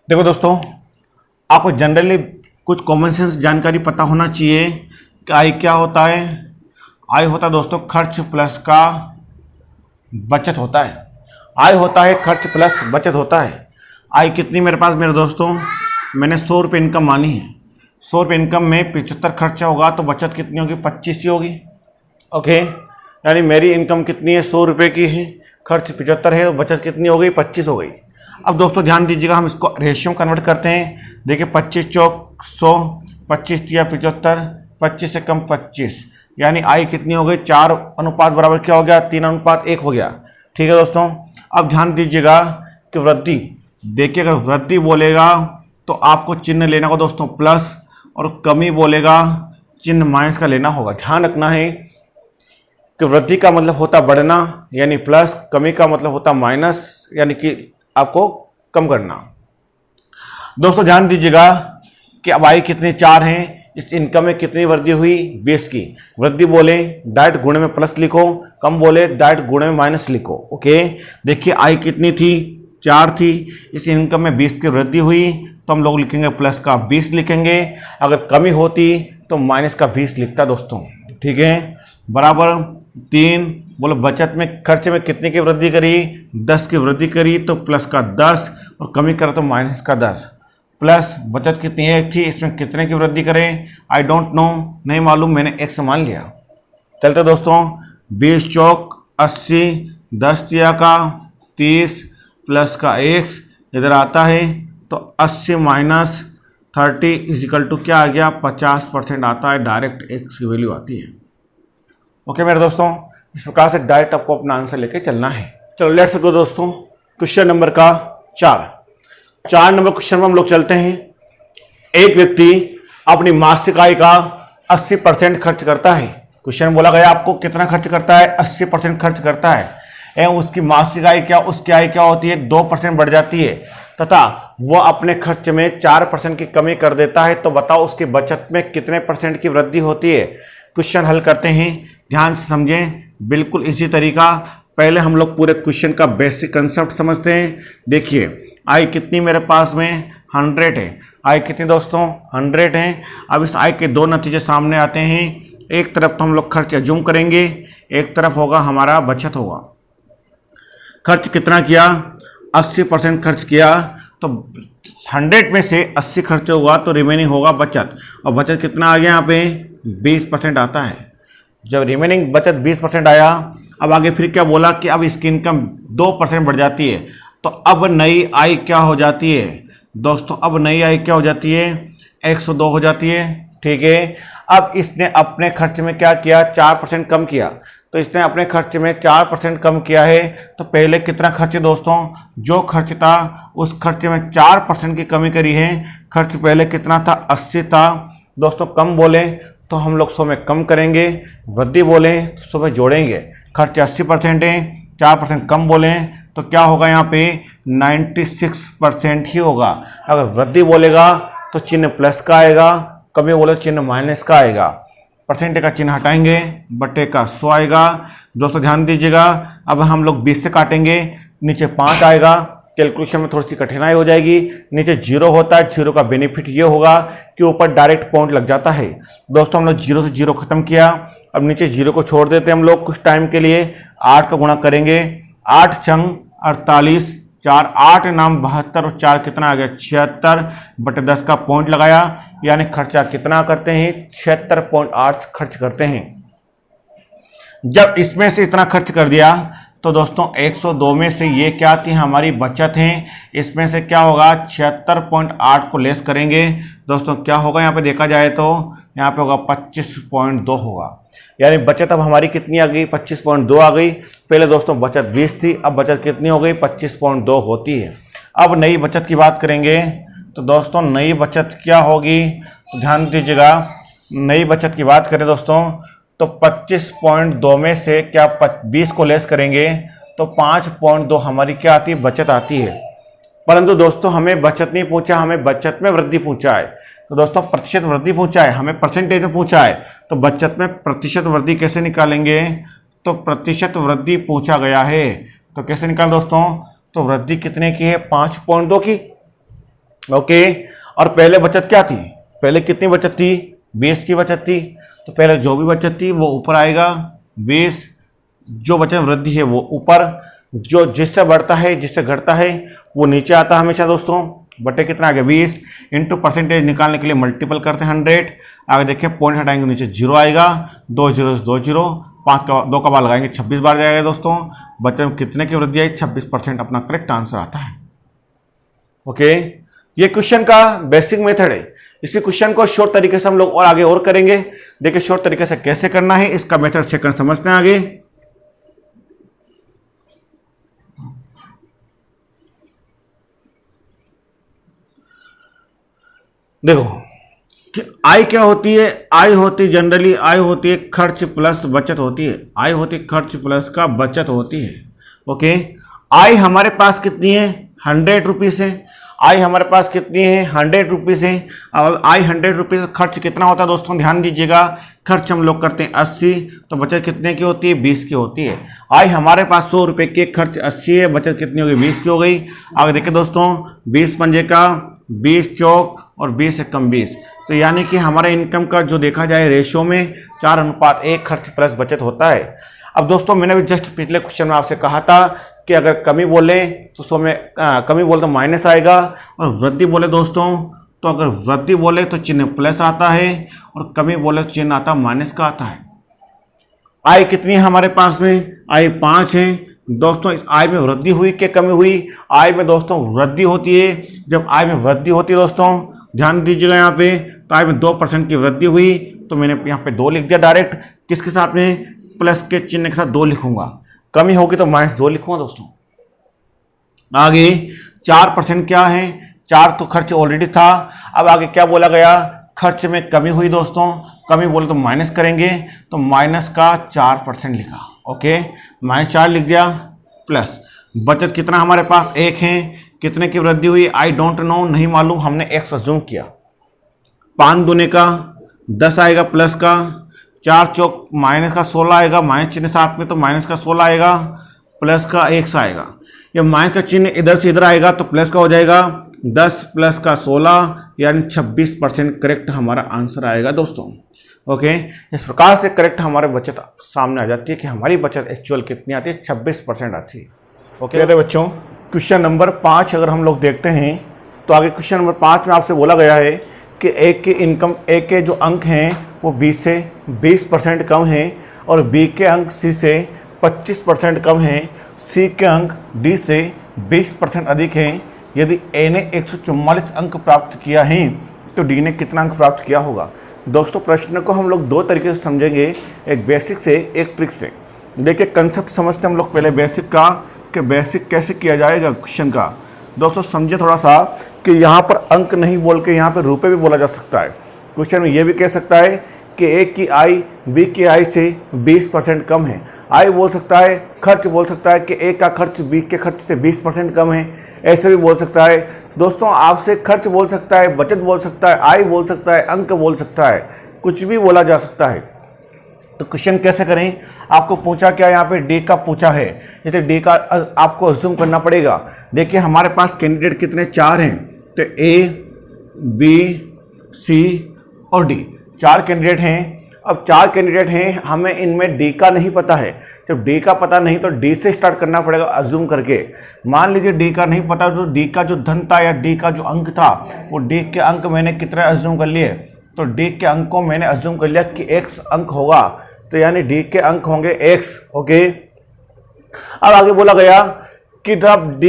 Speaker 1: देखो दोस्तों, आपको जनरली कुछ कॉमन सेंस जानकारी पता होना चाहिए कि आय क्या होता है। आय होता है दोस्तों खर्च प्लस का बचत होता है। आय होता है खर्च प्लस बचत होता है। आय कितनी मेरे पास मेरे दोस्तों, मैंने 100 रुपये इनकम मानी है। 100 रुपये इनकम में 75 खर्चा होगा तो बचत कितनी होगी, 25 ही होगी। ओके, यानी मेरी इनकम कितनी है, 100 रुपये की है, खर्च 75 है, बचत कितनी हो गई, 25 हो गई। अब दोस्तों ध्यान दीजिएगा, हम इसको रेशियो कन्वर्ट करते हैं। देखिए 25 चौक 100, 25 तिया 75, 25 से कम 25, यानी आय कितनी हो गई, 4 अनुपात बराबर क्या हो गया, 3 अनुपात 1 हो गया। ठीक है दोस्तों, अब ध्यान दीजिएगा कि वृद्धि, देखिए अगर वृद्धि बोलेगा तो आपको चिन्ह लेना होगा दोस्तों प्लस, और कमी बोलेगा चिन्ह माइनस का लेना होगा। ध्यान रखना है कि वृद्धि का मतलब होता बढ़ना यानी प्लस, कमी का मतलब होता माइनस यानी कि आपको कम करना। दोस्तों ध्यान दीजिएगा कि अब आय कितनी, 4 हैं, इस इनकम में कितनी वृद्धि हुई, 20 की। वृद्धि बोले डायरेक्ट गुणे में प्लस लिखो, कम बोले डायरेक्ट गुणे में माइनस लिखो। ओके, देखिए आय कितनी थी, 4 थी, इस इनकम में 20 की वृद्धि हुई तो हम लोग लिखेंगे प्लस का 20 लिखेंगे। अगर कमी होती तो माइनस का 20 लिखता दोस्तों। ठीक है, बराबर 3 बोलो बचत में खर्च में कितने की वृद्धि करी, 10 की वृद्धि करी तो प्लस का 10 और कमी करा तो माइनस का 10। प्लस बचत कितनी एक थी, इसमें कितने की वृद्धि करें, आई डोंट नो, नहीं मालूम, मैंने 1 से मान लिया। चलते दोस्तों, 20 चौक 80, 10 तिया का 30 प्लस का 1 इधर आता है तो 80 माइनस 30 इजिकल टू क्या आ गया, 50% आता है। डायरेक्ट एक्स की वैल्यू आती है। ओके मेरे दोस्तों, इस प्रकार से डायरेक्ट आपको अपना आंसर लेके चलना है। चलो लेट्स गो दोस्तों, क्वेश्चन नंबर का 4 नंबर क्वेश्चन में हम लोग चलते हैं। एक व्यक्ति अपनी मासिक आय का 80% खर्च करता है। क्वेश्चन बोला गया आपको कितना खर्च करता है, 80% खर्च करता है। एवं उसकी मासिक आय क्या, उसकी आय क्या होती है, 2% बढ़ जाती है तथा वह अपने खर्च में 4% की कमी कर देता है। तो बताओ उसकी बचत में कितने % की वृद्धि होती है। क्वेश्चन हल करते हैं, ध्यान से समझें, बिल्कुल इसी तरीका। पहले हम लोग पूरे क्वेश्चन का बेसिक कंसेप्ट समझते हैं। देखिए आय कितनी मेरे पास में 100 है। आय कितनी दोस्तों, 100 है। अब इस आय के 2 नतीजे सामने आते हैं। एक तरफ तो हम लोग खर्च एज्यूम करेंगे, एक तरफ होगा हमारा बचत होगा। खर्च कितना किया, 80% खर्च किया तो 100 में से 80 खर्च होगा तो रिमेनिंग होगा बचत। और बचत कितना आ गया यहाँ पे, 20% आता है। जब रिमेनिंग बचत 20% आया, अब आगे फिर क्या बोला कि अब इसकी इनकम 2% बढ़ जाती है। तो अब नई आय क्या हो जाती है दोस्तों, अब नई आय क्या हो जाती है, 102 हो जाती है। ठीक है, अब इसने अपने खर्च में क्या किया, 4% कम किया। तो इसने अपने खर्च में 4% कम किया है। तो पहले कितना खर्च है दोस्तों, जो खर्च था उस खर्च में 4% की कमी करी है। खर्च पहले कितना था, 80 था दोस्तों। कम बोले तो हम लोग 100 में कम करेंगे, वृद्धि बोले तो 100 में जोड़ेंगे। खर्च 80% है, 4% कम बोले तो क्या होगा यहाँ पे 96% ही होगा। अगर वृद्धि बोलेगा तो चिन्ह प्लस का आएगा, कमी बोले तो चिन्ह माइनस का आएगा। परसेंटेज का चिन्ह हटाएंगे, बटे का 100 आएगा। दोस्तों ध्यान दीजिएगा, अब हम लोग 20 से काटेंगे, नीचे 5 आएगा। कैलकुलेशन में थोड़ी सी कठिनाई हो जाएगी। नीचे 0 होता है, 0 का बेनिफिट ये होगा कि ऊपर डायरेक्ट पॉइंट लग जाता है। दोस्तों हम लोग 0 से 0 खत्म किया, अब नीचे 0 को छोड़ देते हैं हम लोग कुछ टाइम के लिए। 8 का गुणा करेंगे, 8 छंग 48, 4 8 नाम 72 और 4 कितना आ गया 76 बटे 10 का पॉइंट लगाया, यानी खर्चा कितना करते हैं 76.8 खर्च करते हैं। जब इसमें से इतना खर्च कर दिया तो दोस्तों 102 में से ये क्या थी हमारी बचत है, इसमें से क्या होगा 76.8 को लेस करेंगे। दोस्तों क्या होगा यहाँ पे देखा जाए तो यहाँ पे होगा 25.2 होगा, यानी बचत अब हमारी कितनी आ गई 25.2 आ गई। पहले दोस्तों बचत 20 थी, अब बचत कितनी हो गई 25.2 होती है। अब नई बचत की बात करेंगे तो दोस्तों नई बचत क्या होगी, तो ध्यान दीजिएगा। नई बचत की बात करें दोस्तों तो 25.2 में से क्या 20 को लेस करेंगे तो 5.2 हमारी क्या आती है बचत आती है। परंतु दोस्तों हमें बचत नहीं पूछा, हमें बचत में वृद्धि पूछा है। तो दोस्तों प्रतिशत वृद्धि पूछा है, हमें परसेंटेज में पूछा है, तो बचत में प्रतिशत वृद्धि कैसे निकालेंगे, तो प्रतिशत वृद्धि पूछा गया है तो कैसे निकाल दोस्तों, तो वृद्धि कितने की है 5.2 की। ओके, और पहले बचत क्या थी, पहले कितनी बचत थी 20 की बचत थी, तो पहले जो भी बचत थी वो ऊपर आएगा 20, जो बचत वृद्धि है वो ऊपर, जो जिससे बढ़ता है जिससे घटता है वो नीचे आता है हमेशा दोस्तों। बटे कितना आ गया 20 इंटू परसेंटेज निकालने के लिए मल्टीपल करते हैं 100। आगे देखिए पॉइंट हटाएंगे नीचे 0 आएगा, 2 0 2 0, 5 का 2 का बार लगाएंगे 26 बार जाएगा दोस्तों। बचत में कितने की वृद्धि आई 26% अपना करेक्ट आंसर आता है। ओके, ये क्वेश्चन का बेसिक मेथड है। इसी क्वेश्चन को शॉर्ट तरीके से हम लोग और आगे और करेंगे। देखिए शॉर्ट तरीके से कैसे करना है, इसका मेथड सेकंड समझते हैं आगे। देखो कि आय क्या होती है, आय होती जनरली आय होती है खर्च प्लस बचत होती है। आय होती खर्च प्लस का बचत होती है। ओके, आय हमारे पास कितनी है 100 रुपीज है। आय हमारे पास कितनी है 100 रुपीज है। अब आय 100 रुपीज, खर्च कितना होता है दोस्तों ध्यान दीजिएगा, खर्च हम लोग करते हैं 80, तो बचत कितने की होती है 20 की होती है। आय हमारे पास 100 रुपये की, खर्च 80 है, बचत कितनी होगी 20 की हो गई। आगे देखिए दोस्तों 20 पंजे का 20 चौक और 20 एकम 20, तो यानी कि हमारे इनकम का जो देखा जाए रेशियो में 4:1 खर्च प्लस बचत होता है। अब दोस्तों मैंने भी जस्ट पिछले क्वेश्चन में आपसे कहा था कि अगर कमी बोले तो 100 में कमी बोले तो माइनस आएगा, और वृद्धि बोले दोस्तों तो अगर वृद्धि बोले तो चिन्ह प्लस आता है, और कमी बोले तो चिन्ह आता माइनस का आता है। आय कितनी है हमारे पास में, आय 5 है दोस्तों। इस आय में वृद्धि हुई कि कमी हुई, आय में दोस्तों वृद्धि होती है। जब आय में वृद्धि होती है दोस्तों ध्यान दीजिएगा यहाँ पे, तो आय में 2% की वृद्धि हुई, तो मैंने यहाँ पे 2 लिख दिया डायरेक्ट। किसके साथ में, प्लस के चिन्ह के साथ 2 लिखूंगा। कमी होगी तो -2 लिखूंगा दोस्तों। आगे 4% क्या है, 4 तो खर्च ऑलरेडी था। अब आगे क्या बोला गया, खर्च में कमी हुई दोस्तों, कमी बोले तो माइनस करेंगे, तो माइनस का 4% लिखा। ओके, -4 लिख दिया, प्लस बचत कितना हमारे पास 1 है, कितने की वृद्धि हुई आई डोंट नो, नहीं मालूम, हमने x अज्यूम किया। 5 दूने का 10 आएगा प्लस का, 4 चौक माइनस का 16 आएगा, माइनस चिन्ह साथ में तो माइनस का 16 आएगा, प्लस का 1 आएगा। ये माइनस का चिन्ह इधर से इधर आएगा तो प्लस का हो जाएगा 10 प्लस का 16, यानी 26% करेक्ट हमारा आंसर आएगा दोस्तों। ओके, इस प्रकार से करेक्ट हमारे बचत सामने आ जाती है कि हमारी बचत एक्चुअल कितनी आती है 26% आती है। ओके बच्चों, क्वेश्चन नंबर 5 अगर हम लोग देखते हैं तो आगे क्वेश्चन नंबर 5 में आपसे बोला गया है कि एक के इनकम, एक के जो अंक हैं वो B से 20% कम हैं, और B के अंक C से 25% कम हैं, C के अंक D से 20% अधिक हैं। यदि A ने 144 अंक प्राप्त किया है तो D ने कितना अंक प्राप्त किया होगा। दोस्तों प्रश्न को हम लोग 2 तरीके से समझेंगे, एक बेसिक से एक ट्रिक से। देखिए कंसेप्ट समझते हम लोग पहले बेसिक का, कि बेसिक कैसे किया जाएगा क्वेश्चन का। दोस्तों समझे थोड़ा सा कि यहाँ पर अंक नहीं बोल के यहाँ पर रुपए भी बोला जा सकता है। क्वेश्चन में ये भी कह सकता है कि ए की आई बी की आई से 20% कम है। आई बोल सकता है, खर्च बोल सकता है कि ए का खर्च बी के खर्च से 20% कम है, ऐसे भी बोल सकता है। दोस्तों आपसे खर्च बोल सकता है, बचत बोल सकता है, आई बोल सकता है, अंक बोल सकता है, कुछ भी बोला जा सकता है। तो क्वेश्चन कैसे करें, आपको पूछा क्या, यहाँ पे डी का पूछा है, जैसे डी का आपको अज्यूम करना पड़ेगा। देखिए हमारे पास कैंडिडेट कितने, 4 हैं, तो ए बी सी और डी, 4 कैंडिडेट हैं। अब 4 कैंडिडेट हैं, हमें इनमें डी का नहीं पता है। जब डी का पता नहीं तो डी से स्टार्ट करना पड़ेगा अज्यूम करके। मान लीजिए डी का नहीं पता तो डी का जो धन था या डी का जो अंक था, वो डी के अंक मैंने कितने अज्यूम कर लिए, तो डी के अंक को मैंने अज्यूम कर लिया कि x अंक होगा, तो यानी डी के अंक होंगे x। ओके, अब आगे बोला गया कि जब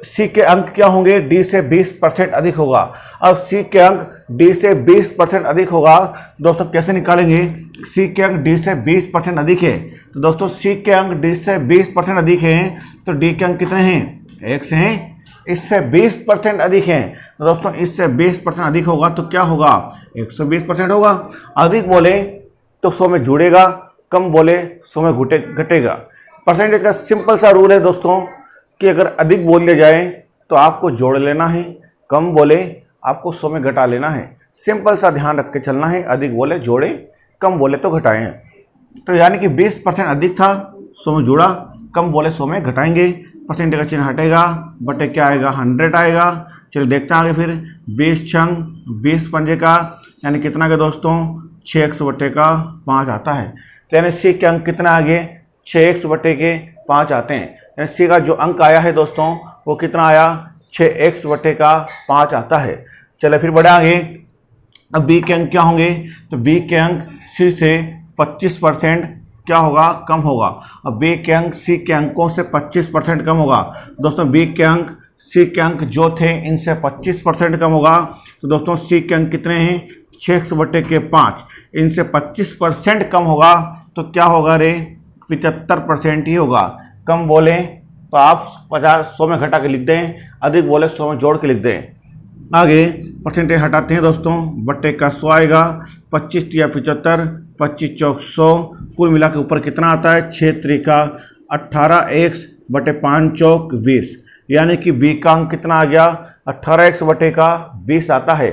Speaker 1: सी के अंक क्या होंगे, डी से 20% अधिक होगा। अब सी के अंक डी से 20% अधिक होगा। दोस्तों कैसे निकालेंगे, सी के अंक डी से 20% अधिक है, तो दोस्तों सी के अंक डी से 20% अधिक हैं, तो डी के अंक कितने हैं, x हैं, इससे 20% अधिक हैं, तो दोस्तों इससे 20% अधिक होगा तो क्या होगा, 120% होगा। अधिक बोले तो 100 में जुड़ेगा, कम बोले 100 में घटेगा। परसेंटेज का सिंपल सा रूल है दोस्तों कि अगर अधिक बोल लिया जाए तो आपको जोड़ लेना है, कम बोले आपको 100 में घटा लेना है। सिंपल सा ध्यान रख के चलना है, अधिक बोले जोड़े, कम बोले तो घटाएं। तो यानी कि 20% अधिक था, 100 में जुड़ा, कम बोले 100 में घटाएंगे, परसेंटेज का चिन्ह हटेगा, बटे क्या आएगा, 100 आएगा। चलिए देखते हैं आगे फिर, 20 छंग 20 पंजे का यानी कितना का दोस्तों, 6x बटे का 5 आता है। तो यानी सी के अंक कितना आगे, 6x बटे के 5 आते हैं। यानी सी का जो अंक आया है दोस्तों वो कितना आया, 6x बटे का 5 आता है। चले फिर बढ़े आगे, अब बी के अंक क्या होंगे, तो बी के अंक सी से 25% क्या होगा, कम होगा। अब बी के अंक सी के अंकों से 25% कम होगा। दोस्तों बी के अंक सी के अंक जो थे इनसे 25% कम होगा, तो दोस्तों सी के अंक कितने हैं, 6x बटे के 5, इनसे 25% कम होगा तो क्या होगा रे, 75% ही होगा। कम बोले तो आप 100 में घटा के लिख दें, अधिक बोले 100 में जोड़ के लिख दें। आगे परसेंटेज हटाते हैं दोस्तों, बटे का 100 आएगा, 25 या 75, 25 चौक 100, कुल मिला के ऊपर कितना आता है, 6 त्रिका 18x बटे 5 चौक 20, यानी कि बी का अंक कितना आ गया, 18x बटे का 20 आता है।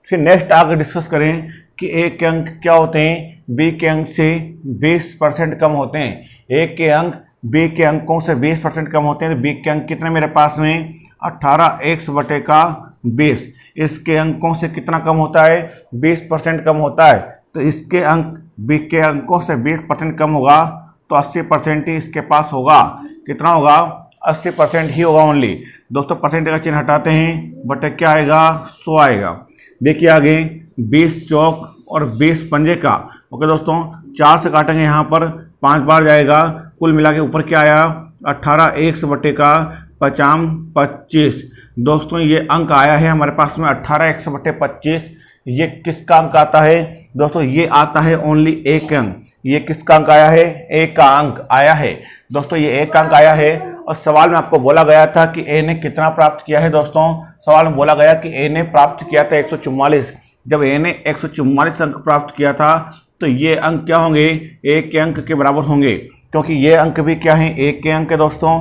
Speaker 1: फिर नेक्स्ट आगे डिस्कस करें कि ए के अंक क्या होते हैं, बी के अंक से 20% कम होते हैं। ए के अंक बी के अंकों से 20% कम होते हैं, तो बी के अंक कितने मेरे पास में, 18x बटे का 20, इसके अंकों से कितना कम होता है, 20% कम होता है, तो इसके अंक बी के अंकों से 20% कम होगा तो 80% ही इसके पास होगा। कितना होगा, 80% ही होगा ओनली। दोस्तों परसेंटेज का चिन्ह हटाते हैं, बटे क्या आएगा, 100 आएगा। देखिए आगे 20 चौक और 20 पंजे का, ओके दोस्तों 4 से काटेंगे, यहाँ पर 5 बार जाएगा, कुल मिला के ऊपर क्या आया, 18x बटे का 25। दोस्तों ये अंक आया है हमारे पास में 18x बटे 25। ये किसका अंक आता है दोस्तों, ये आता है ओनली ए का अंक। ये किसका अंक आया है, ए का अंक आया है दोस्तों, ये ए का अंक आया है। और सवाल में आपको बोला गया था कि ए ने कितना प्राप्त किया है दोस्तों, सवाल में बोला गया कि ए ने प्राप्त किया था 144। जब ए ने 144 अंक प्राप्त किया था तो ये अंक क्या होंगे, ए के अंक के बराबर होंगे, क्योंकि ये अंक भी क्या है, ए के अंक है दोस्तों,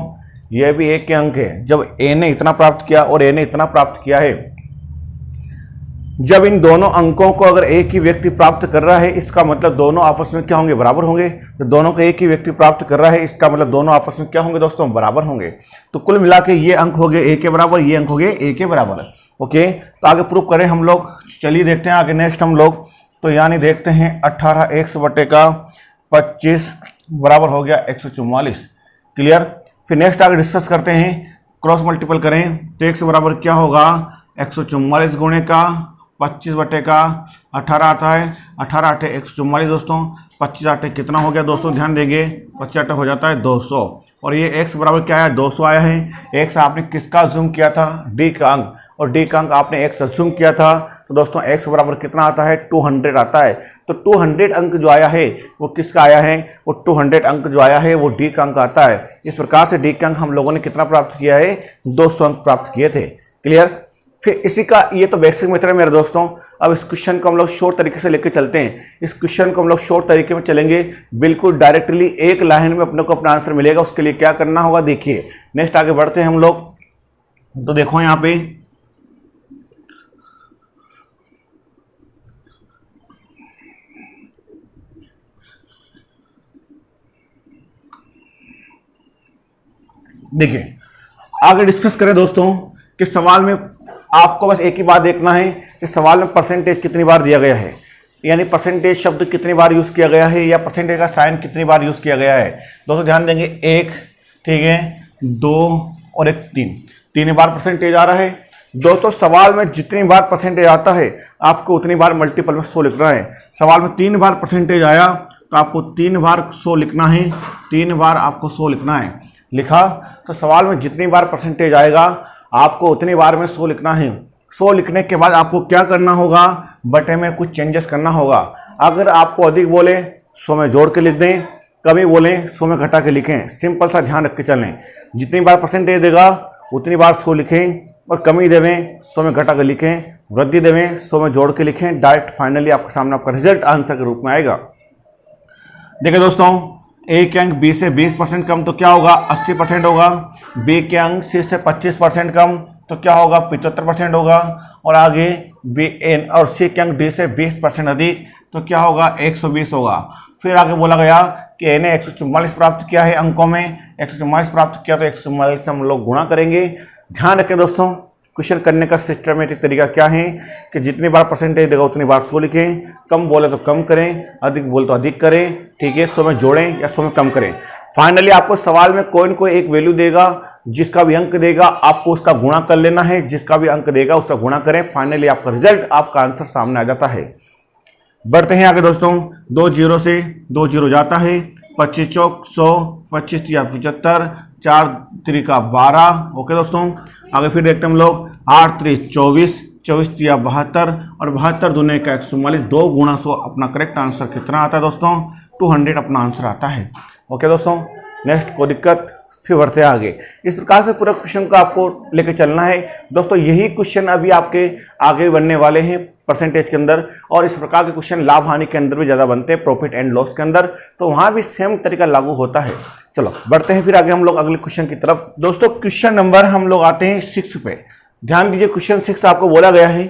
Speaker 1: ये भी ए के अंक है। जब ए ने इतना प्राप्त किया और ए ने इतना प्राप्त किया है, जब इन दोनों अंकों को अगर एक ही व्यक्ति प्राप्त कर रहा है, इसका मतलब दोनों आपस में क्या होंगे, बराबर होंगे। तो दोनों को एक ही व्यक्ति प्राप्त कर रहा है, इसका मतलब दोनों आपस में क्या होंगे दोस्तों, बराबर होंगे। तो कुल मिला के ये अंक हो गए ए के बराबर, ये अंक हो गए ए के बराबर। ओके, तो आगे प्रूफ करें हम लोग, चलिए देखते हैं आगे नेक्स्ट हम लोग। तो यानी देखते हैं 18x बटे का 25 बराबर हो गया 144। क्लियर। फिर नेक्स्ट आगे डिस्कस करते हैं, क्रॉस मल्टीपल करें तो x बराबर क्या होगा, 144 गुणे का 25 बटे का 18 आता है, 18 8 144 दोस्तों, 25 8 कितना हो गया दोस्तों, ध्यान देंगे 25 8 हो जाता है 200। और ये x बराबर क्या आया, 200 आया है। x आपने किसका अज्यूम किया था, d का अंक, और d का अंक आपने x अज्यूम किया था, तो दोस्तों x बराबर कितना आता है, 200 आता है। तो 200 अंक जो आया है वो किसका आया है, वो 200 अंक जो आया है वो d का अंक आता है। इस प्रकार से d का अंक हम लोगों ने कितना प्राप्त किया है, 200 अंक प्राप्त किए थे। क्लियर। फिर इसी का ये तो बेसिक मेथड है मेरे दोस्तों। अब इस क्वेश्चन को हम लोग शॉर्ट तरीके से लेके चलते हैं। इस क्वेश्चन को हम लोग शॉर्ट तरीके में चलेंगे, बिल्कुल डायरेक्टली एक लाइन में अपने को अपना आंसर मिलेगा। उसके लिए क्या करना होगा देखिए। नेक्स्ट आगे बढ़ते हैं हम लोग। तो देखो यहाँ पे देखिए, आगे डिस्कस करें दोस्तों कि सवाल में आपको बस एक ही बात देखना है कि सवाल में परसेंटेज कितनी बार दिया गया है, यानी परसेंटेज शब्द कितनी बार यूज किया गया है या परसेंटेज का साइन कितनी बार यूज किया गया है। दोस्तों ध्यान देंगे, 1, ठीक है, 2 और 1, 3 बार परसेंटेज आ रहा है। दोस्तों सवाल में जितनी बार परसेंटेज आता है आपको उतनी बार मल्टीपल में 100 लिखना है। सवाल में 3 बार परसेंटेज आया तो आपको 3 बार 100 लिखना है, 3 बार आपको 100 लिखना है। लिखा, तो सवाल में जितनी बार परसेंटेज आएगा आपको उतनी बार में 100 लिखना है। 100 लिखने के बाद आपको क्या करना होगा, बटे में कुछ चेंजेस करना होगा। अगर आपको अधिक बोले 100 में जोड़ के लिख दें, कमी बोले 100 में घटा के लिखें। सिंपल सा ध्यान रख के चलें, जितनी बार परसेंटेज देगा उतनी बार 100 लिखें, और कमी देवें 100 में घटा के लिखें, वृद्धि देवें 100 में जोड़ के लिखें। डायरेक्ट फाइनली आपके सामने आपका रिजल्ट आंसर के रूप में आएगा। देखिए दोस्तों, ए के अंक बी से 20% कम तो क्या होगा, 80% होगा। बी के अंक सी से 25% कम तो क्या होगा, 75% होगा। और आगे बी एन और सी के अंक डी से 20% अधिक तो क्या होगा, 120 होगा। फिर आगे बोला गया कि ए ने 144 प्राप्त किया है अंकों में, 144 प्राप्त किया तो 144 से हम लोग गुणा करेंगे। ध्यान रखें दोस्तों, क्वेश्चन करने का सिस्टमेटिक तरीका क्या है कि जितनी बार परसेंटेज देगा उतनी बार 100 लिखें, कम बोले तो कम करें, अधिक बोले तो अधिक करें, ठीक है। 100 में जोड़ें या 100 में कम करें। फाइनली आपको सवाल में कोई न कोई एक वैल्यू देगा, जिसका भी अंक देगा आपको उसका गुणा कर लेना है, जिसका भी अंक देगा उसका गुणा करें। फाइनली आपका रिजल्ट, आपका आंसर सामने आ जाता है। बढ़ते हैं आगे दोस्तों, 2 0 से 2 0 जाता है, 25 चौक 100, 25 या 75, 4 3 12। ओके दोस्तों, आगे फिर देखते हैं हम लोग, 8 3 24, 24 या 72 और 72 दूने का 144, 2 गुणा 100। अपना करेक्ट आंसर कितना आता है दोस्तों, 200 अपना आंसर आता है। ओके दोस्तों, नेक्स्ट कोई दिक्कत, फिर बढ़ते हैं आगे। इस प्रकार से पूरा क्वेश्चन को आपको लेके चलना है दोस्तों। यही क्वेश्चन अभी आपके आगे बनने वाले हैं परसेंटेज के अंदर, और इस प्रकार के क्वेश्चन लाभ हानि के अंदर भी ज़्यादा बनते हैं, प्रॉफिट एंड लॉस के अंदर, तो वहाँ भी सेम तरीका लागू होता है। चलो बढ़ते हैं फिर आगे हम लोग अगले क्वेश्चन की तरफ। दोस्तों क्वेश्चन नंबर हम लोग आते हैं 6 पे। ध्यान दीजिए, क्वेश्चन 6 आपको बोला गया है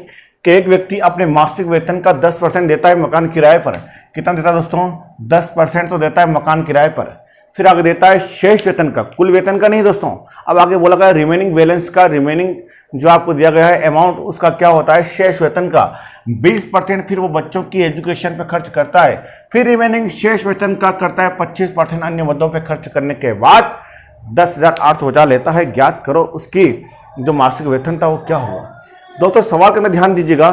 Speaker 1: कि एक व्यक्ति अपने मासिक वेतन का 10% देता है मकान किराए पर। कितना देता है दोस्तों, 10% तो देता है मकान किराए पर। फिर आगे देता है शेष वेतन का, कुल वेतन का नहीं दोस्तों। अब आगे बोला गया रिमेनिंग बैलेंस का, रिमेनिंग जो आपको दिया गया है अमाउंट, उसका क्या होता है, शेष वेतन का 20% फिर वो बच्चों की एजुकेशन पे खर्च करता है। फिर रिमेनिंग शेष वेतन का करता है 25% अन्य मदों पे खर्च करने के बाद 10,800 बचा लेता है। ज्ञात करो उसकी जो मासिक वेतन था वो क्या हुआ। दोस्तों सवाल के अंदर ध्यान दीजिएगा,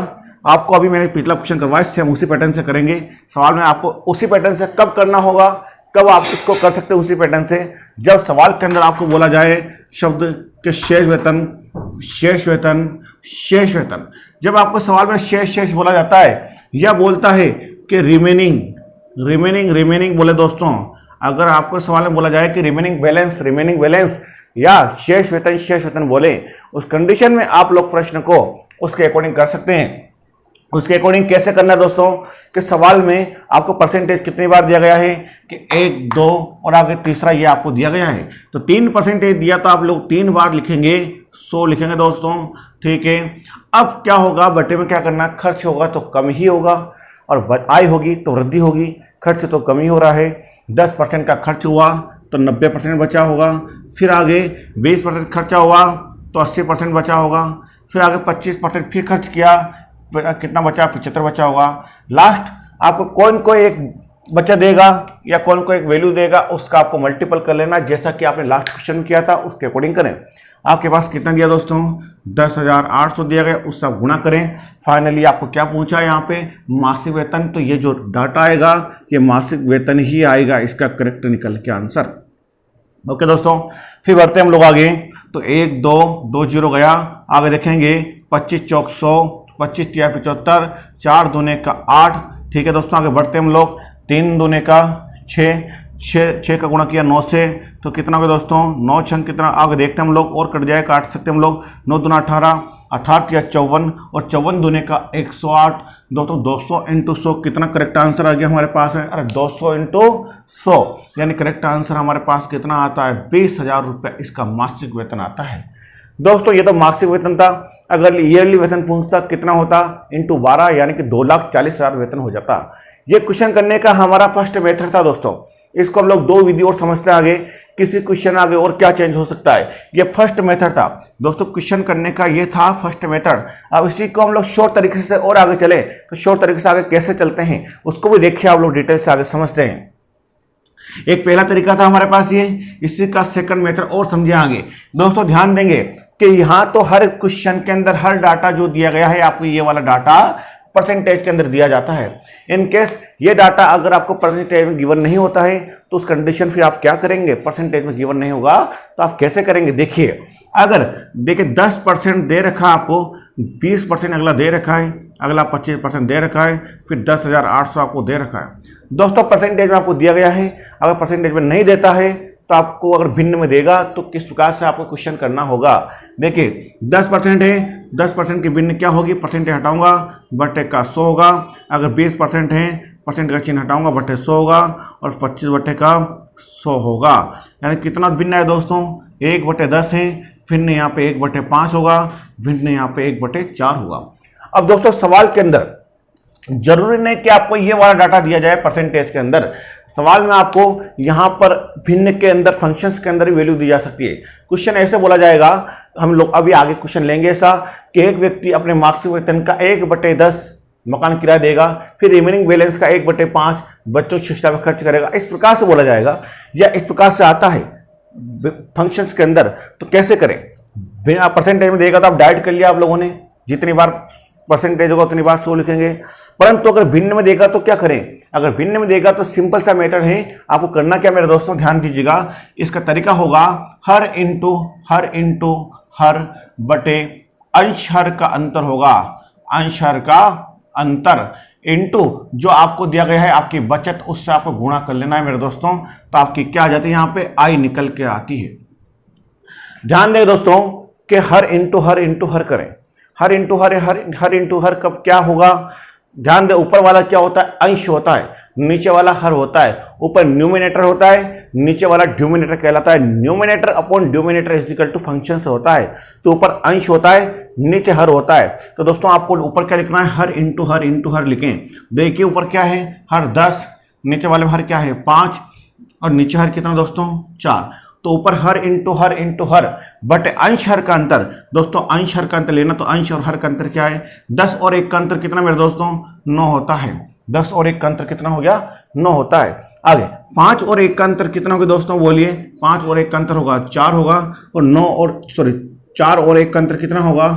Speaker 1: आपको अभी मैंने पिछला क्वेश्चन करवाया, सेम उसी पैटर्न से करेंगे। सवाल में आपको उसी पैटर्न से कब करना होगा, कब आप इसको कर सकते हैं उसी पैटर्न से, जब सवाल के अंदर आपको बोला जाए शब्द के शेष वेतन, शेष वेतन, शेष वेतन। जब आपको सवाल में शेष शेष बोला जाता है या बोलता है कि रिमेनिंग, रिमेनिंग, रिमेनिंग बोले दोस्तों, अगर आपको सवाल में बोला जाए कि रिमेनिंग बैलेंस या शेष वेतन बोले, उस कंडीशन में आप लोग प्रश्न को उसके अकॉर्डिंग कर सकते हैं। उसके अकॉर्डिंग कैसे करना है दोस्तों, कि सवाल में आपको परसेंटेज कितनी बार दिया गया है कि 1 2 और आगे तीसरा ये आपको दिया गया है, तो 3% दिया तो आप लोग 3 बार लिखेंगे, 100 लिखेंगे दोस्तों, ठीक है। अब क्या होगा, बटे में क्या करना, खर्च होगा तो कम ही होगा और आय होगी तो वृद्धि होगी। खर्च तो कम ही हो रहा है, 10% का खर्च हुआ तो 90% बचा होगा। फिर आगे 20% खर्चा हुआ तो 80% बचा होगा। फिर आगे 25% फिर खर्च किया, कितना बचा, 75 बचा होगा। लास्ट आपको कौन कोई एक बच्चा देगा या कौन को एक वैल्यू देगा, उसका आपको मल्टीपल कर लेना, जैसा कि आपने लास्ट क्वेश्चन किया था उसके अकॉर्डिंग करें। आपके पास कितना दिया दोस्तों, 10,800 दिया गया, उससे आप गुणा करें। फाइनली आपको क्या पूछा है यहाँ पे, मासिक वेतन। तो ये जो डाटा आएगा ये मासिक वेतन ही आएगा, इसका करेक्ट निकल के आंसर। ओके दोस्तों, फिर बढ़ते हैं हम लोग आगे। तो 1 2 2 0 गया, आगे देखेंगे 25 चौक 100, 25 तिया 75, 4 दूने का 8, ठीक है दोस्तों। आगे बढ़ते हैं हम लोग, 3 दूने का 6, 6 का गुणा किया 9 से, तो कितना होगा दोस्तों, 9 छंग कितना, आगे देखते हैं हम लोग, और कट जाए, काट सकते हैं हम लोग। 9 दूना 18, अर्थात या 54 और 54 दूने का 108। दोस्तों 200 इंटू 100 कितना करेक्ट आंसर आ गया हमारे पास है? अरे 200 इंटू 100 यानी करेक्ट आंसर हमारे पास कितना आता है? 20,000 रुपये इसका मासिक वेतन आता है। दोस्तों ये तो मासिक वेतन था। अगर ईयरली वेतन पूछता कितना होता? इंटू 12 यानी कि 2,40,000 वेतन हो जाता। ये क्वेश्चन करने का हमारा फर्स्ट मेथड था दोस्तों। इसको हम लोग दो विधि और समझते हैं आगे, किसी क्वेश्चन आगे और क्या चेंज हो सकता है। ये फर्स्ट मेथड था दोस्तों क्वेश्चन करने का, ये था फर्स्ट मेथड। अब इसी को हम लोग शॉर्ट तरीके से और आगे चले तो शॉर्ट तरीके से आगे कैसे चलते हैं उसको भी देखिए, आप लोग डिटेल से आगे समझते हैं। एक पहला तरीका था हमारे पास ये, इसी का सेकंड मेथड और समझे आगे। दोस्तों ध्यान देंगे कि यहां तो हर क्वेश्चन के अंदर हर डाटा जो दिया गया है आपको ये वाला डाटा परसेंटेज के अंदर दिया जाता है। इन केस ये डाटा अगर आपको परसेंटेज में गिवन नहीं होता है तो उस कंडीशन फिर आप क्या करेंगे? परसेंटेज में गिवन नहीं होगा तो आप कैसे करेंगे? देखिए, अगर देखिए 10% दे रखा है आपको, 20% अगला दे रखा है, अगला 25% दे रखा है, फिर 10,800 आपको दे रखा है। दोस्तों परसेंटेज में आपको दिया गया है, अगर परसेंटेज में नहीं देता है तो आपको अगर भिन्न में देगा तो किस प्रकार से आपको क्वेश्चन करना होगा। देखिए 10% है, 10% की भिन्न क्या होगी? परसेंटेज हटाऊंगा बटे का 100 होगा। अगर 20% है, परसेंट का चिन्ह हटाऊंगा बटे 100 होगा और 25 बटे का 100 होगा। यानी कितना भिन्न है दोस्तों? 1/10 है, भिन्न यहाँ पे 1/5 होगा, भिन्न यहाँ पे 1/4 होगा। अब दोस्तों सवाल के अंदर जरूरी नहीं कि आपको ये वाला डाटा दिया जाए परसेंटेज के अंदर। सवाल में आपको यहां पर भिन्न के अंदर फंक्शंस के अंदर ही वैल्यू दी जा सकती है। क्वेश्चन ऐसे बोला जाएगा, हम लोग अभी आगे क्वेश्चन लेंगे ऐसा कि एक व्यक्ति अपने मासिक वेतन का 1/10 मकान किराया देगा, फिर रिमेनिंग बैलेंस का 1/5 बच्चों की शिक्षा में खर्च करेगा। इस प्रकार से बोला जाएगा या इस प्रकार से आता है फंक्शंस के अंदर। तो कैसे करें? बिना परसेंटेज में देगा तो आप डाइट कर लिया आप लोगों ने, जितनी बार परसेंटेज होगा उतनी बार 100 लिखेंगे। परंतु अगर भिन्न में देगा तो क्या करें? अगर भिन्न में देगा तो सिंपल सा मेथड है, आपको करना क्या मेरे दोस्तों, ध्यान दीजिएगा। इसका तरीका होगा हर इंटू हर बटे अंश हर का अंतर होगा, अंश हर का अंतर इंटू जो आपको दिया गया है आपकी बचत, उससे आपको गुणा कर लेना है मेरे दोस्तों। तो आपकी क्या आ जाती है? यहाँ पे आई निकल के आती है। ध्यान दें दोस्तों कि हर इंटू हर करें, हर इंटू हर कब क्या होगा? ध्यान दे, ऊपर वाला क्या होता है? अंश होता है, नीचे वाला हर होता है। ऊपर न्यूमिनेटर होता है, नीचे वाला ड्यूमिनेटर कहलाता है। Numerator upon denominator is equal to function से होता है। तो ऊपर अंश होता है, नीचे हर होता है। तो दोस्तों आपको ऊपर क्या लिखना है? हर इंटू हर लिखें। देखिए ऊपर क्या है? हर 10, नीचे वाले में हर क्या है? 5 और नीचे हर कितना दोस्तों? 4। तो ऊपर हर इंटू हर बट अंश हर का अंतर। दोस्तों अंश हर का अंतर लेना, तो अंश और हर का अंतर क्या है? 10 और 1 का अंतर कितना मेरे दोस्तों? 9 होता है। 10 और 1 का अंतर कितना हो गया? 9 होता है। आगे 5 और 1 का अंतर कितना होगा दोस्तों? बोलिए। 5 और 1 का अंतर होगा 4 होगा, और 4 और 1 का अंतर कितना होगा?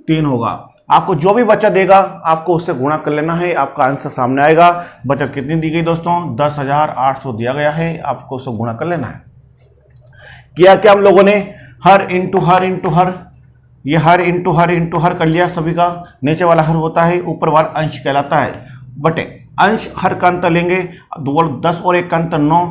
Speaker 1: 3 होगा। आपको जो भी बचत देगा आपको उससे गुणा कर लेना है, आपका आंसर सामने आएगा। बचत कितनी दी गई दोस्तों? 10,800 दिया गया है, आपको उससे गुणा कर लेना है। किया क्या हम लोगों ने? हर इंटू हर, ये हर इंटू हर कर लिया सभी का। नीचे वाला हर होता है, ऊपर वाला अंश कहलाता है। बटे अंश हर का अंतर लेंगे, 10 और 1 का अंतर 9,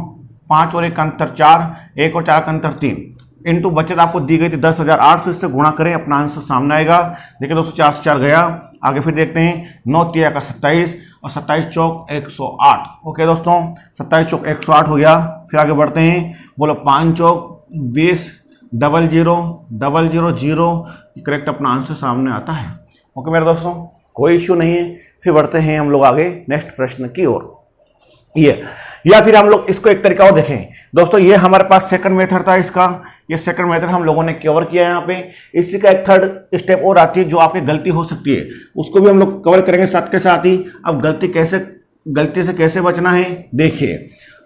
Speaker 1: 5 और 1 का अंतर 4, 1 और 4 का अंतर 3 इंटू बचत आपको दी गई थी 10,800, इससे गुणा करें, अपना आंसर सामने आएगा। देखिए दोस्तों 4 से 4 गया। आगे फिर देखते हैं 9 3 का 27 और 27 चौक 108। ओके दोस्तों 27 चौक 108 हो गया। फिर आगे बढ़ते हैं, बोलो 5 चौक 20, 0000 करेक्ट अपना आंसर सामने आता है। ओके मेरे दोस्तों कोई इश्यू नहीं है। फिर बढ़ते हैं हम लोग आगे नेक्स्ट प्रश्न की ओर। ये या फिर हम लोग इसको एक तरीका और देखें दोस्तों। ये हमारे पास सेकंड मेथड था इसका, ये सेकंड मेथड हम लोगों ने कवर किया है यहाँ पे। इसी का एक थर्ड स्टेप और आती है जो आपकी गलती हो सकती है, उसको भी हम लोग कवर करेंगे साथ के साथ ही। अब गलती से कैसे बचना है देखिए,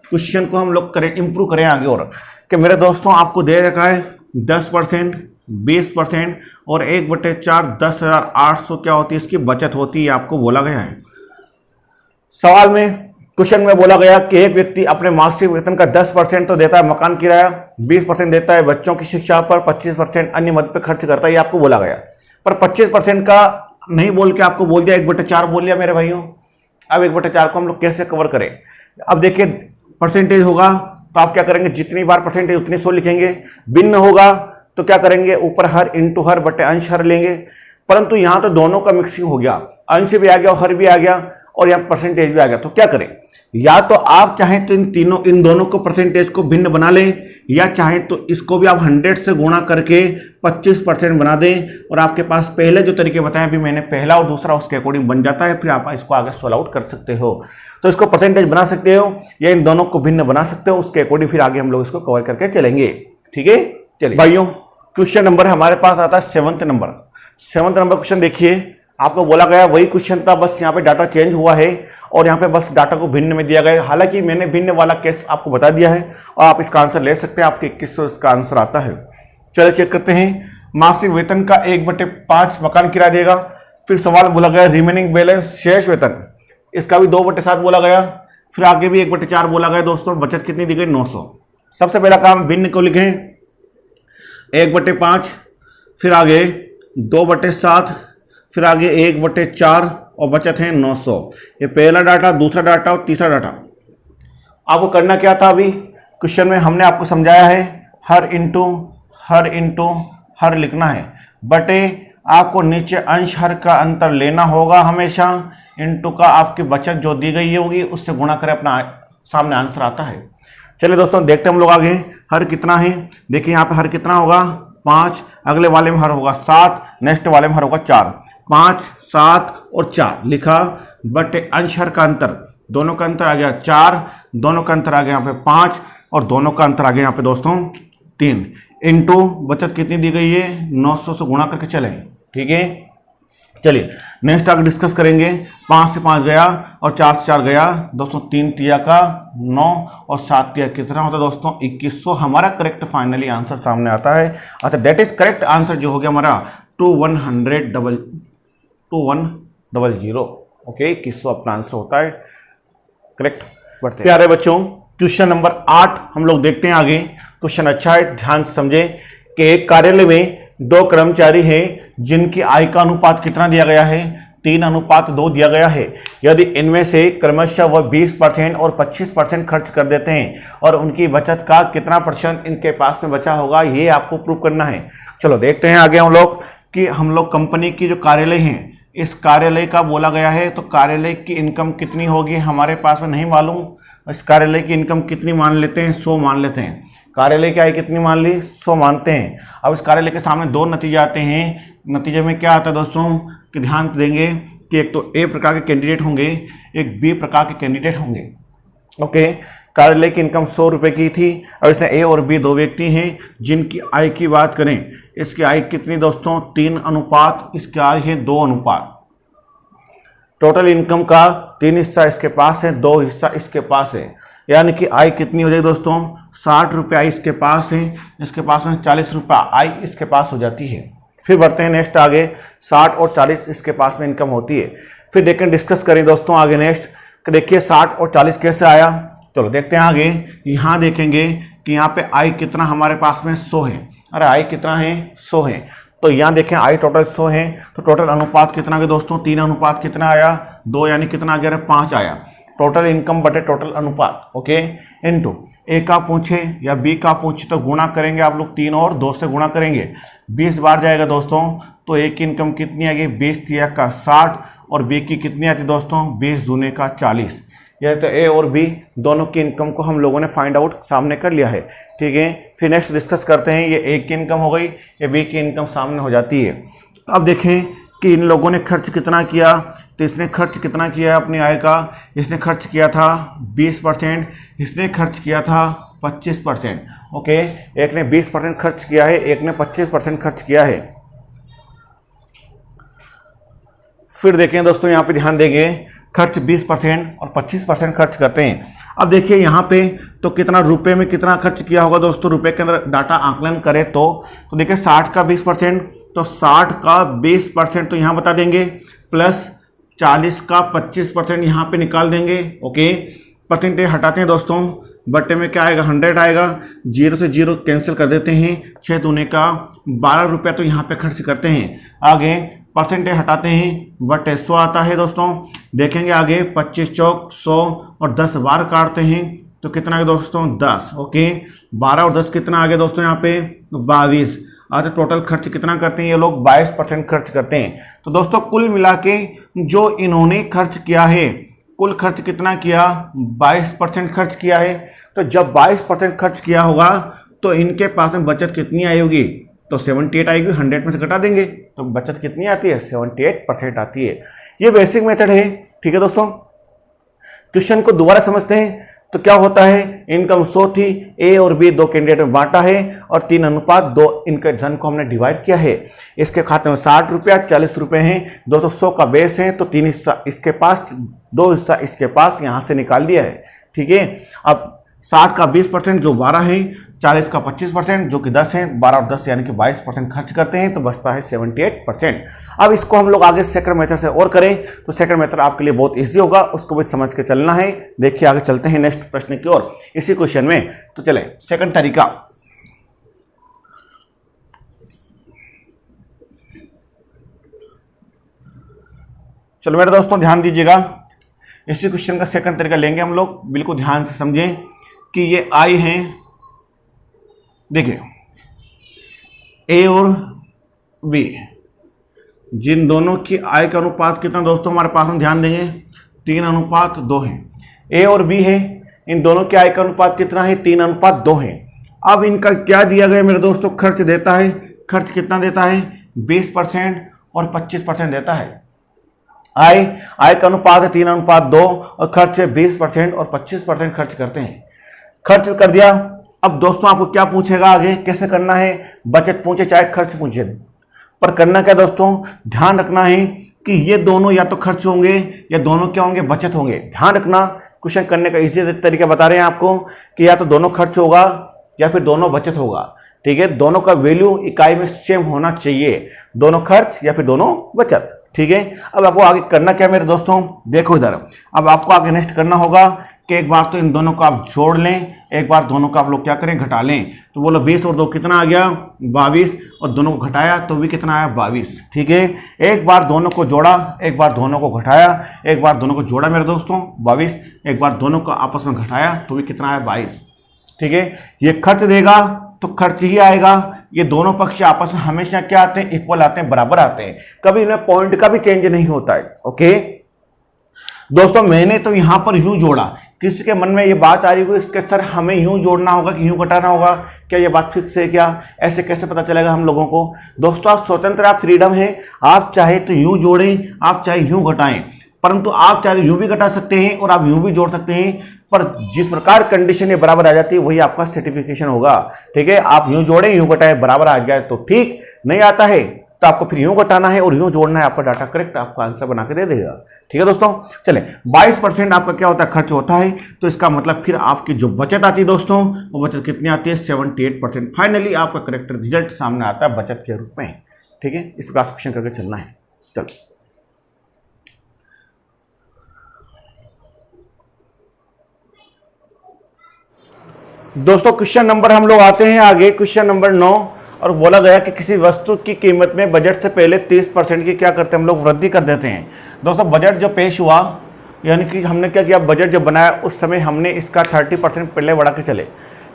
Speaker 1: क्वेश्चन को हम लोग करें इंप्रूव करें आगे और कि मेरे दोस्तों आपको दे रखा है 10%, 20% और 1/4 10,800 क्या होती है? इसकी बचत होती है, आपको बोला गया है। सवाल में क्वेश्चन में बोला गया कि एक व्यक्ति अपने मासिक वेतन का 10% तो देता है मकान किराया, 20% देता है बच्चों की शिक्षा पर, 25% अन्य मद पर खर्च करता है, ये आपको बोला गया। पर 25% का नहीं बोल के आपको बोल दिया 1/4 बोल दिया मेरे भाइयों। अब 1/4 को हम लोग कैसे कवर करें? अब देखिए परसेंटेज होगा तो आप क्या करेंगे? जितनी बार परसेंटेज उतनी 100 लिखेंगे। भिन्न होगा तो क्या करेंगे? ऊपर हर इंटू हर बटे अंश हर लेंगे। परंतु यहां तो दोनों का मिक्सिंग हो गया, अंश भी आ गया और हर भी आ गया और यहाँ परसेंटेज भी आ गया। तो क्या करें, या तो आप चाहें तो इन दोनों को परसेंटेज को भिन्न बना लें, या चाहें तो इसको भी आप 100 से गुणा करके 25% बना दें और आपके पास पहले जो तरीके बताए अभी मैंने, पहला और दूसरा, उसके अकॉर्डिंग बन जाता है। फिर आप इसको आगे सॉल्व आउट कर सकते हो। तो इसको परसेंटेज बना सकते हो या इन दोनों को भिन्न बना सकते हो, उसके अकॉर्डिंग फिर आगे हम लोग इसको कवर करके चलेंगे। ठीक है, चलिए भाइयों, क्वेश्चन नंबर हमारे पास आता है 7th number. 7th number question देखिए, आपको बोला गया वही क्वेश्चन था, बस यहाँ पे डाटा चेंज हुआ है और यहाँ पे बस डाटा को भिन्न में दिया गया है। हालांकि मैंने भिन्न वाला केस आपको बता दिया है और आप इसका आंसर ले सकते हैं, आपके 2100 इसका आंसर आता है। चलिए चेक करते हैं। मासिक वेतन का 1/5 मकान किराया देगा। फिर सवाल बोला गया रिमेनिंग बैलेंस शेष वेतन, इसका भी 2/7 बोला गया। फिर आगे भी 1/4 बोला गया दोस्तों। बचत कितनी दी गई, 900। सबसे पहला काम भिन्न को लिखें 1/5, फिर आगे 2/7, फिर आगे 1/4 और बचत है 900। ये पहला डाटा, दूसरा डाटा और तीसरा डाटा। आपको करना क्या था, अभी क्वेश्चन में हमने आपको समझाया है, हर इंटू हर लिखना है, बटे आपको नीचे अंश हर का अंतर लेना होगा हमेशा, इंटू का आपकी बचत जो दी गई होगी उससे गुणा करें, अपना सामने आंसर आता है। चलिए दोस्तों देखते हैं हम लोग आगे। हर कितना है, देखिए यहाँ पे हर कितना होगा 5, अगले वाले में हर होगा 7, नेक्स्ट वाले में हर होगा 4। 5, 7 और 4 लिखा, बटे अंश हर का अंतर, दोनों का अंतर आ गया 4, दोनों का अंतर आ गया यहाँ पे 5 और दोनों का अंतर आ गया यहाँ पे दोस्तों 3, इंटू बचत कितनी दी गई है 900 से गुणा करके चलें। ठीक है, चलिए नेक्स्ट आगे डिस्कस करेंगे। 5 से 5 गया और 4 से 4 गया दोस्तों, 3 तिया का 9 और 7 तिया कितना होता है दोस्तों 2100। हमारा करेक्ट फाइनली आंसर सामने आता है। अच्छा, दैट इज करेक्ट आंसर जो हो गया हमारा 2100। ओके, 2100 अपना आंसर होता है करेक्ट। बढ़ते प्यारे बच्चों, क्वेश्चन नंबर 8 हम लोग देखते हैं आगे। क्वेश्चन अच्छा है, ध्यान से समझे कि एक कार्यालय में 2 कर्मचारी हैं जिनकी आय का अनुपात कितना दिया गया है, 3:2 दिया गया है। यदि इनमें से क्रमशः वह 20% और 25% खर्च कर देते हैं और उनकी बचत का कितना % इनके पास में बचा होगा, ये आपको प्रूव करना है। चलो देखते हैं आगे हम लोग कि हम लोग कंपनी की जो कार्यालय हैं, इस कार्यालय का बोला गया है, तो कार्यालय की इनकम कितनी होगी हमारे पास में नहीं मालूम। इस कार्यालय की इनकम कितनी मान लेते हैं, 100 मान लेते हैं। कार्यालय की आय कितनी मान ली, 100 मानते हैं। अब इस कार्यालय के सामने 2 नतीजे आते हैं। नतीजे में क्या आता है दोस्तों कि ध्यान देंगे कि एक तो ए प्रकार के कैंडिडेट होंगे, एक बी प्रकार के कैंडिडेट होंगे। ओके, कार्यालय की इनकम 100 रुपये की थी। अब इसमें ए और बी 2 व्यक्ति हैं जिनकी आय की बात करें, इसकी आय कितनी दोस्तों 3:, इसकी आय है 2:। टोटल इनकम का 3 हिस्सा इसके पास है, 2 हिस्सा इसके पास है, यानी कि आय कितनी हो जाएगी दोस्तों 60 रुपये आय इसके पास है, इसके पास में 40 रुपये आय इसके पास हो जाती है। फिर बढ़ते हैं नेक्स्ट आगे, 60 और 40 इसके पास में इनकम होती है। फिर देखें, डिस्कस करें दोस्तों आगे नेक्स्ट। देखिए 60 और 40 कैसे आया, चलो देखते हैं आगे। यहाँ देखेंगे कि यहाँ पे आय कितना हमारे पास में 100 है। अरे आय कितना है 100 है, तो यहाँ देखें आय टोटल 100 है, तो टोटल अनुपात कितना आ गया दोस्तों 3:, कितना आया 2, यानी कितना आ गया 5 आया। टोटल इनकम बटे टोटल अनुपात, ओके, इनटू ए का पूछे या बी का पूछे तो गुणा करेंगे आप लोग 3 और 2 से गुणा करेंगे, 20 बार जाएगा दोस्तों, तो ए की इनकम कितनी आएगी 20 तिया का 60 और बी की कितनी आती दोस्तों 20 दूने का 40। यह तो ए और बी दोनों की इनकम को हम लोगों ने फाइंड आउट सामने कर लिया है। ठीक है, फिर नेक्स्ट डिस्कस करते हैं। ये ए की इनकम हो गई, ये बी की इनकम सामने हो जाती है। तो अब देखें कि इन लोगों ने खर्च कितना किया, तो इसने खर्च कितना किया अपनी आय का, इसने खर्च किया था 20%, इसने खर्च किया था 25%। ओके, एक ने 20% खर्च किया है, एक ने 25% खर्च किया है। फिर देखें दोस्तों, यहाँ पे ध्यान देंगे, खर्च 20% और 25% खर्च करते हैं। अब देखिए यहाँ पे तो कितना रुपए में कितना खर्च किया होगा दोस्तों, रुपए के अंदर डाटा आकलन करें तो देखिए 60 का 20%, तो 60 का 20% तो यहाँ बता देंगे, प्लस 40 का 25% यहाँ पे निकाल देंगे। ओके, परसेंटेज हटाते हैं दोस्तों, बट्टे में क्या आएगा 100 आएगा, 0 से 0 कैंसिल कर देते हैं, 6 दूने का 12 रुपये तो यहाँ पे खर्च करते हैं। आगे परसेंटेज हटाते हैं, बटे 100 आता है दोस्तों। देखेंगे आगे 25 चौक 100 और 10 बार काटते हैं तो कितना है दोस्तों 10। ओके, 12 और 10 कितना आ गया दोस्तों यहाँ पे 22। तो टोटल खर्च कितना करते हैं ये लोग? 22% खर्च करते हैं। तो दोस्तों कुल मिला के जो इन्होंने खर्च किया है, कुल खर्च कितना किया? 22% खर्च किया है। तो जब 22% खर्च किया होगा तो इनके पास में बचत कितनी आई होगी? तो 78 आएगी, 100 में से घटा देंगे तो बचत कितनी आती है? 78% आती है। ये बेसिक मेथड है, ठीक है दोस्तों। क्वेश्चन को दोबारा समझते हैं। तो क्या होता है, इनकम 100 थी, ए और बी दो कैंडिडेट में बांटा है और 3:2 इनके धन को हमने डिवाइड किया है। इसके खाते में 60 रुपया 40 रुपये हैं, 200 का बेस है तो 3 हिस्सा इसके पास, 2 हिस्सा इसके पास, यहां से निकाल दिया है, ठीक है। अब 60 का 20% जो 12 है, 40 का 25% जो कि 10 है, 12 और 10 यानी कि 22% खर्च करते हैं तो बचता है 78%। अब इसको हम लोग आगे सेकंड मेथड से और करें तो सेकंड मेथड आपके लिए बहुत इजी होगा, उसको भी समझ के चलना है। देखिए आगे चलते हैं नेक्स्ट प्रश्न की ओर इसी क्वेश्चन में। तो चले सेकंड तरीका। चलो मेरे दोस्तों ध्यान दीजिएगा, इसी क्वेश्चन का सेकंड तरीका लेंगे हम लोग। बिल्कुल ध्यान से समझें कि ये आई है, देखिए ए और बी, जिन दोनों की आय का अनुपात कितना दोस्तों हमारे पास में? ध्यान देंगे 3:2 है। ए और बी है, इन दोनों की आय का अनुपात कितना है? 3:2 है। अब इनका क्या दिया गया मेरे दोस्तों? खर्च देता है। खर्च कितना देता है? 20% और 25% देता है। आय का अनुपात है 3:2 और खर्च है 20% और 25% खर्च करते हैं। खर्च कर दिया। अब दोस्तों आपको क्या पूछेगा आगे, कैसे करना है? बचत पूछे चाहे खर्च पूछे, पर करना क्या दोस्तों? ध्यान रखना है कि ये दोनों या तो खर्च होंगे या दोनों क्या होंगे? बचत होंगे। ध्यान रखना, क्वेश्चन करने का इजी तरीका बता रहे हैं आपको कि या तो दोनों खर्च होगा या फिर दोनों बचत होगा, ठीक है। दोनों का वैल्यू इकाई में सेम होना चाहिए, दोनों खर्च या फिर दोनों बचत, ठीक है। अब आपको आगे करना क्या मेरे दोस्तों? देखो इधर, अब आपको आगे नेक्स्ट करना होगा कि एक बार तो इन दोनों को आप जोड़ लें, एक बार दोनों का आप लोग क्या करें? घटा लें। तो बोलो 20 और 2 कितना आ गया? 22, और दोनों को घटाया तो भी कितना आया? 22, ठीक है। एक बार दोनों को जोड़ा, एक बार दोनों को घटाया, एक बार दोनों को जोड़ा मेरे दोस्तों 22, एक बार दोनों को आपस में घटाया तो भी कितना आया? 22, ठीक है। ये खर्च देगा तो खर्च ही आएगा। ये दोनों पक्ष आपस में हमेशा क्या आते हैं? इक्वल आते हैं, बराबर आते हैं, कभी इनमें पॉइंट का भी चेंज नहीं होता है, ओके दोस्तों। मैंने तो यहां पर यूं जोड़ा, किसी के मन में ये बात आ रही हो इसके सर हमें यूं जोड़ना होगा कि यूं घटाना होगा, क्या ये बात फिक्स है क्या? ऐसे कैसे पता चलेगा हम लोगों को? दोस्तों आप स्वतंत्र, आप फ्रीडम है, आप चाहे तो यूं जोड़ें, आप चाहे यूं घटाएं, परंतु आप चाहे यूं भी घटा सकते हैं और आप यूं भी जोड़ सकते हैं, पर जिस प्रकार कंडीशन ये बराबर आ जाती है वही आपका सर्टिफिकेशन होगा, ठीक है। आप यूं जोड़ें यूं घटाएं, बराबर आ गया तो ठीक, नहीं आता है तो आपको फिर यूं घटाना है और यूं जोड़ना है, आपका डाटा करेक्ट आपको आंसर बना के दे देगा, ठीक है दोस्तों। चले 22% आपका क्या होता है? खर्च होता है, तो इसका मतलब फिर आपकी जो बचत आती है दोस्तों, वो बचत कितनी आती है? 78%। फाइनली आपका करेक्ट रिजल्ट सामने आता है बचत के रूप में, ठीक है। इस प्रकार से क्वेश्चन करके चलना है। चलो दोस्तों क्वेश्चन नंबर हम लोग आते हैं आगे, क्वेश्चन नंबर 9, और बोला गया कि किसी वस्तु की कीमत में बजट से पहले 30% की क्या करते हैं हम लोग? वृद्धि कर देते हैं। दोस्तों बजट जो पेश हुआ, यानी कि हमने क्या किया? बजट जब बनाया उस समय हमने इसका 30% पहले बढ़ा के चले।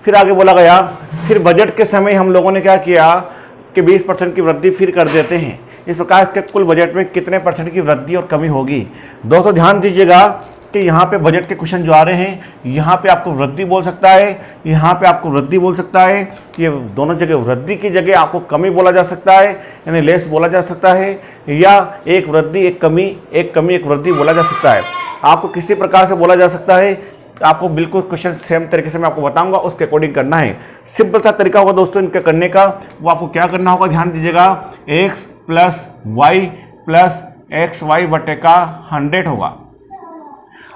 Speaker 1: फिर आगे बोला गया, फिर बजट के समय हम लोगों ने क्या किया कि 20% की वृद्धि फिर कर देते हैं। इस प्रकार इसके कुल बजट में कितने % की वृद्धि और कमी होगी? दोस्तों ध्यान दीजिएगा कि यहाँ पे बजट के क्वेश्चन जो आ रहे हैं, यहाँ पे आपको वृद्धि बोल सकता है, यहाँ पे आपको वृद्धि बोल सकता है, ये दोनों जगह वृद्धि की जगह आपको कमी बोला जा सकता है, यानी लेस बोला जा सकता है, या एक वृद्धि एक कमी, एक कमी एक वृद्धि बोला जा सकता है। आपको किसी प्रकार से बोला जा सकता है, आपको बिल्कुल क्वेश्चन सेम तरीके से मैं आपको बताऊंगा, उसके अकॉर्डिंग करना है। सिंपल सा तरीका होगा दोस्तों इनके करने का, वो आपको क्या करना होगा? ध्यान दीजिएगा, x + y + xy बटे का 100 होगा।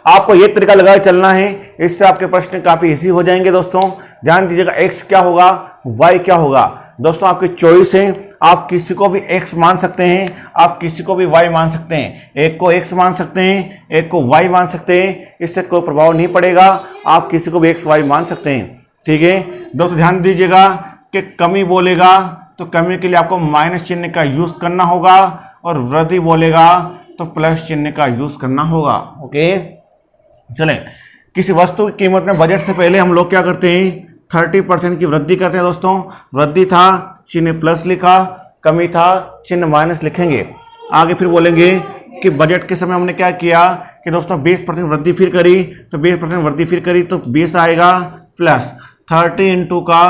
Speaker 1: आपको ये तरीका लगा के चलना है, इससे आपके प्रश्न काफी इजी हो जाएंगे दोस्तों। ध्यान दीजिएगा, x क्या होगा, y क्या होगा। दोस्तों आपकी चॉइस है, आप किसी को भी x मान सकते हैं, आप किसी को भी y मान सकते हैं। एक को x मान सकते हैं, एक को y मान सकते हैं, इससे कोई प्रभाव नहीं पड़ेगा, आप किसी को भी x y मान सकते हैं, ठीक है दोस्तों। ध्यान दीजिएगा कि कमी बोलेगा तो कमी के लिए आपको माइनस चिन्ह का यूज करना होगा, और वृद्धि बोलेगा तो प्लस चिन्ह का यूज करना होगा, ओके। चलें, किसी वस्तु की कीमत में बजट से पहले हम लोग क्या करते हैं? 30% की वृद्धि करते हैं दोस्तों। वृद्धि था चिन्ह प्लस लिखा, कमी था चिन्ह माइनस लिखेंगे। आगे फिर बोलेंगे कि बजट के समय हमने क्या किया कि दोस्तों 20% वृद्धि फिर करी, तो 20% वृद्धि फिर करी तो 20 आएगा प्लस 30 इंटू का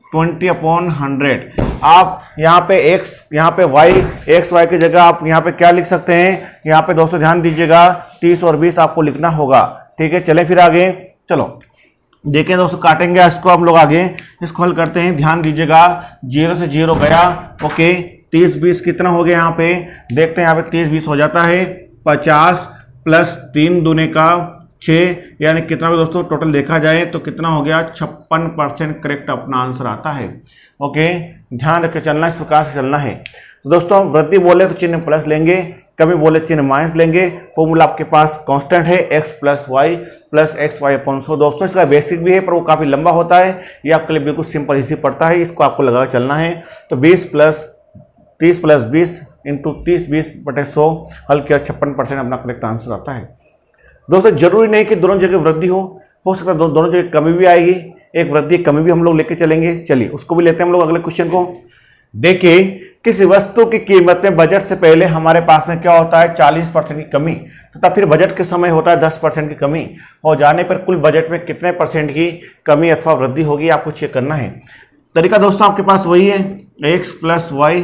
Speaker 1: 20/100। आप यहाँ पे x, यहाँ पे y, एक्स वाई की जगह आप यहाँ पे क्या लिख सकते हैं, यहाँ पे दोस्तों ध्यान दीजिएगा 30 और 20 आपको लिखना होगा। ठीक है, चलें फिर आगे। चलो देखें दोस्तों, काटेंगे इसको हम लोग आगे, इसको हल करते हैं। ध्यान दीजिएगा 0 से 0 गया, ओके 30 20 कितना हो गया, यहाँ पे देखते हैं, यहाँ पे 30 20 हो जाता है 50 प्लस 3 दूने का 6, यानी कितना भी दोस्तों टोटल देखा जाए तो कितना हो गया 56% करेक्ट अपना आंसर आता है। ओके, ध्यान रख के चलना, इस प्रकार से चलना है। तो दोस्तों वृद्धि बोले तो चिन्ह प्लस लेंगे, कमी बोले चिन्ह माइनस लेंगे। फॉर्मूला आपके पास कांस्टेंट है x plus y plus x y upon 100। दोस्तों इसका बेसिक भी है पर वो काफ़ी लंबा होता है, ये आपके लिए बिल्कुल सिंपल इजी पड़ता है, इसको आपको लगा चलना है। तो 30 प्लस 20 इंटू 30 20/100 हल किया, 56% अपना करेक्ट आंसर आता है। दोस्तों जरूरी नहीं कि दोनों जगह वृद्धि हो सकता है दोनों जगह कमी भी आएगी, एक वृद्धि कमी भी हम लोग लेके चलेंगे। चलिए उसको भी लेते हैं हम लोग अगले क्वेश्चन को। देखिए किसी वस्तु की कीमत में बजट से पहले हमारे पास में क्या होता है 40% की कमी, तथा फिर बजट के समय होता है 10% की कमी। हो जाने पर कुल बजट में कितने परसेंट की कमी अथवा वृद्धि होगी आपको चेक करना है। तरीका दोस्तों आपके पास वही है, x plus y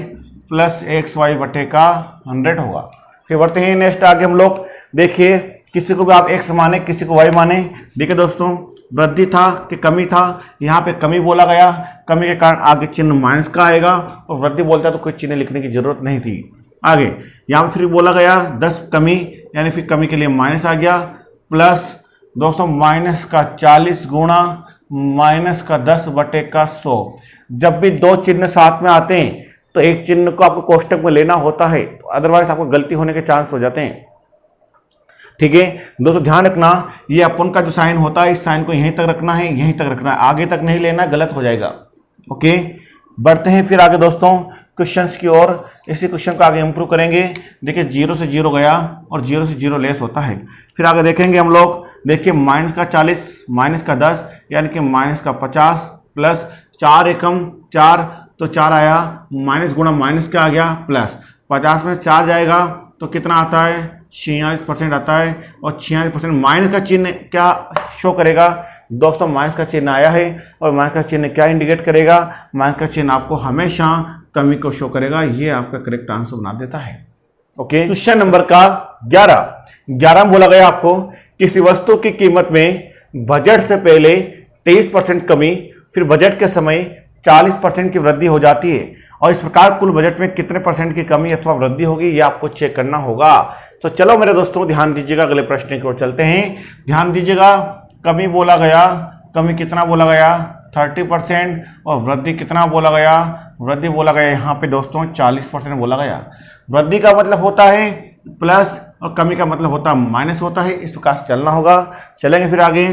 Speaker 1: plus x y बटे का 100 होगा। फिर बढ़ते हैं नेक्स्ट आगे हम लोग। देखिए किसी को भी आप x माने, किसी को y माने। देखिए दोस्तों वृद्धि था कि कमी था, यहाँ पे कमी बोला गया, कमी के कारण आगे चिन्ह माइनस का आएगा, और वृद्धि बोलता तो कोई चिन्ह लिखने की जरूरत नहीं थी। आगे यहाँ पे फिर बोला गया 10 कमी, यानी फिर कमी के लिए माइनस आ गया, प्लस दोस्तों माइनस का 40 गुणा माइनस का 10 बटे का 100। जब भी दो चिन्ह साथ में आते हैं तो एक चिन्ह को आपको कोष्टक में लेना होता है, तो अदरवाइज आपको गलती होने के चांस हो जाते हैं। ठीक है दोस्तों, ध्यान रखना ये अपन का जो साइन होता है इस साइन को यहीं तक रखना है, यहीं तक रखना है, आगे तक नहीं लेना, गलत हो जाएगा। ओके, बढ़ते हैं फिर आगे दोस्तों क्वेश्चंस की ओर। इसी क्वेश्चन को आगे इंप्रूव करेंगे। देखिए 0 से 0 गया और 0 से 0 लेस होता है। फिर आगे देखेंगे हम लोग। देखिए माइनस का 40 माइनस का 10 यानी कि माइनस का 50 प्लस 4 एकम 4 तो 4 आया, माइनस गुणा माइनस का आ गया, प्लस 50 में 4 जाएगा तो कितना आता है 46% आता है। और 46% माइनस का चिन्ह क्या शो करेगा दोस्तों, माइनस का चिन्ह आया है, और माइनस का चिन्ह क्या इंडिकेट करेगा, माइनस का चिन्ह आपको हमेशा कमी को शो करेगा। ये आपका करेक्ट आंसर बना देता है। ओके, क्वेश्चन नंबर का 11 में बोला गया आपको किसी वस्तु की कीमत में बजट से पहले 23% कमी, फिर बजट के समय 40% की वृद्धि हो जाती है, और इस प्रकार कुल बजट में कितने परसेंट की कमी अथवा वृद्धि होगी ये आपको चेक करना होगा। तो चलो मेरे दोस्तों ध्यान दीजिएगा, अगले प्रश्न की ओर चलते हैं। ध्यान दीजिएगा, कमी बोला गया, कमी कितना बोला गया 30%, और वृद्धि कितना बोला गया, वृद्धि बोला गया यहाँ पे दोस्तों 40% बोला गया। वृद्धि का मतलब होता है प्लस और कमी का मतलब होता है माइनस होता है, इस प्रकार से चलना होगा। चलेंगे फिर आगे।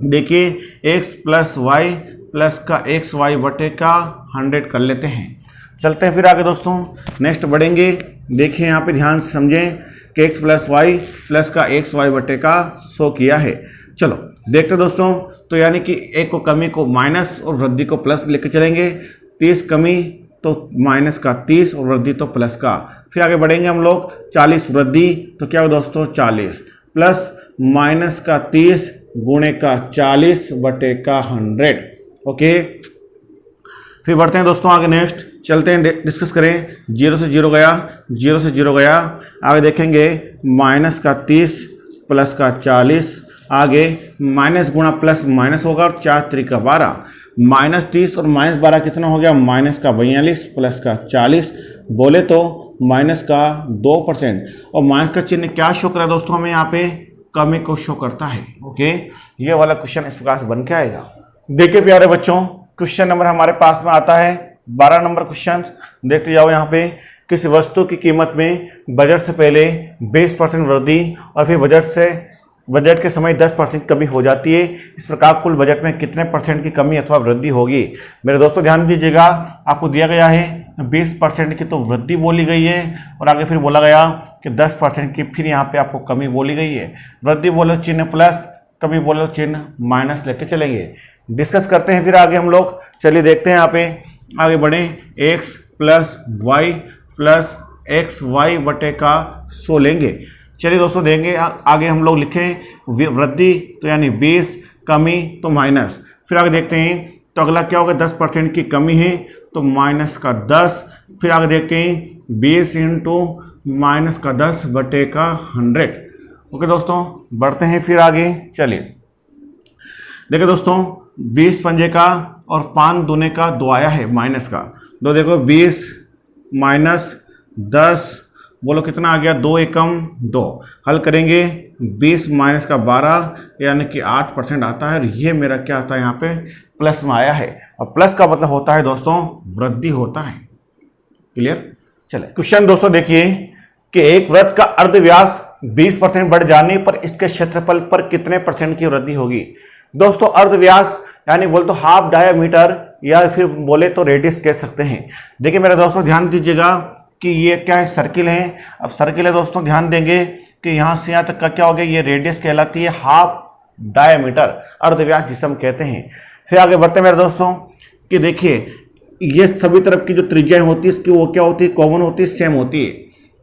Speaker 1: देखिए x प्लस वाई प्लस का एक्स वाई बटे का 100 कर लेते हैं। चलते हैं फिर आगे दोस्तों, नेक्स्ट बढ़ेंगे। देखिए यहाँ पे ध्यान से समझें कि x प्लस वाई प्लस का एक्स वाई बटे का 100 किया है। चलो देखते दोस्तों, तो यानी कि एक को कमी को माइनस और वृद्धि को प्लस लेके चलेंगे। 30 कमी तो माइनस का 30 और वृद्धि तो प्लस का। फिर आगे बढ़ेंगे हम लोग, 40 वृद्धि तो क्या हो दोस्तों 40 प्लस माइनस का 30 गुणे का 40 बटे का 100। ओके, फिर बढ़ते हैं दोस्तों आगे, नेक्स्ट चलते हैं डिस्कस करें। 0 से 0 गया, 0 से 0 गया, आगे देखेंगे माइनस का 30 प्लस का 40, आगे माइनस गुणा प्लस माइनस होगा, और 4 3 का 12, माइनस 30 और माइनस 12 कितना हो गया माइनस का 42 प्लस का 40, बोले तो माइनस का 2%। और माइनस का चिन्ह क्या शो कर रहा है दोस्तों, हमें यहाँ पे कमी को शो करता है। ओके, ये वाला क्वेश्चन इस प्रकार से बन के आएगा। देखिए प्यारे बच्चों, क्वेश्चन नंबर हमारे पास में आता है 12 नंबर क्वेश्चन। देखते जाओ यहाँ पे, किसी वस्तु की कीमत में बजट से पहले 20% वृद्धि और फिर बजट के समय 10% कमी हो जाती है। इस प्रकार कुल बजट में कितने परसेंट की कमी अथवा वृद्धि होगी। मेरे दोस्तों ध्यान दीजिएगा, आपको दिया गया है 20% की तो वृद्धि बोली गई है, और आगे फिर बोला गया कि 10% की फिर यहाँ पे आपको कमी बोली गई है। वृद्धि बोलो चिन्ह प्लस, कमी बोलो चिन्ह माइनस लेके चलेंगे। डिस्कस करते हैं फिर आगे हम लोग। चलिए देखते हैं यहाँ पे आगे बढ़े, x plus y plus x y बटे का 100 लेंगे। चलिए दोस्तों देंगे आगे हम लोग लिखें वृद्धि तो यानी 20, कमी तो माइनस। फिर आगे देखते हैं तो अगला क्या होगा, 10% की कमी है तो माइनस का 10। फिर आगे देखते हैं 20 इंटू माइनस का 10 बटे का 100। ओके दोस्तों बढ़ते हैं फिर आगे। चलिए देखो दोस्तों 20 पंजे का और 5 दूने का 2 आया है माइनस का, तो देखो 20 माइनस 10 बोलो कितना आ गया, 2 एकम 2। हल करेंगे 20 माइनस का 12 यानी कि 8% आता है। और ये मेरा क्या आता है यहाँ पे प्लस में आया है, और प्लस का मतलब होता है दोस्तों वृद्धि होता है। क्लियर। चले क्वेश्चन दोस्तों देखिए कि एक वृत्त का अर्धव्यास 20% बढ़ जाने पर इसके क्षेत्रफल पर कितने % की वृद्धि होगी। दोस्तों अर्धव्यास यानी बोल तो हाफ डायामीटर या फिर बोले तो रेडियस कह सकते हैं। देखिए मेरे दोस्तों ध्यान दीजिएगा कि ये क्या है, सर्किल है। अब सर्किल है दोस्तों, ध्यान देंगे कि यहाँ से यहाँ तक का क्या हो गया, ये रेडियस कहलाती है हाफ डायामीटर, अर्धव्यास जिसे हम कहते हैं। फिर आगे बढ़ते हैं मेरे दोस्तों कि देखिए ये सभी तरफ की जो त्रिज्याएं होती है इसकी वो क्या होती है, कॉमन होती है, सेम होती है।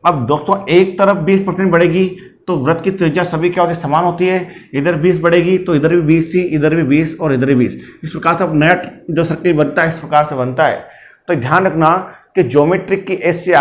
Speaker 1: अब दोस्तों एक तरफ 20% बढ़ेगी तो वृत्त की त्रिज्या सभी क्या होती है, समान होती है। इधर 20 बढ़ेगी तो इधर भी 20 ही, इधर भी 20 और इधर भी 20। इस प्रकार से अब नया जो सर्किल बनता है इस प्रकार से बनता है। तो ध्यान रखना कि ज्योमेट्रिक की ऐसी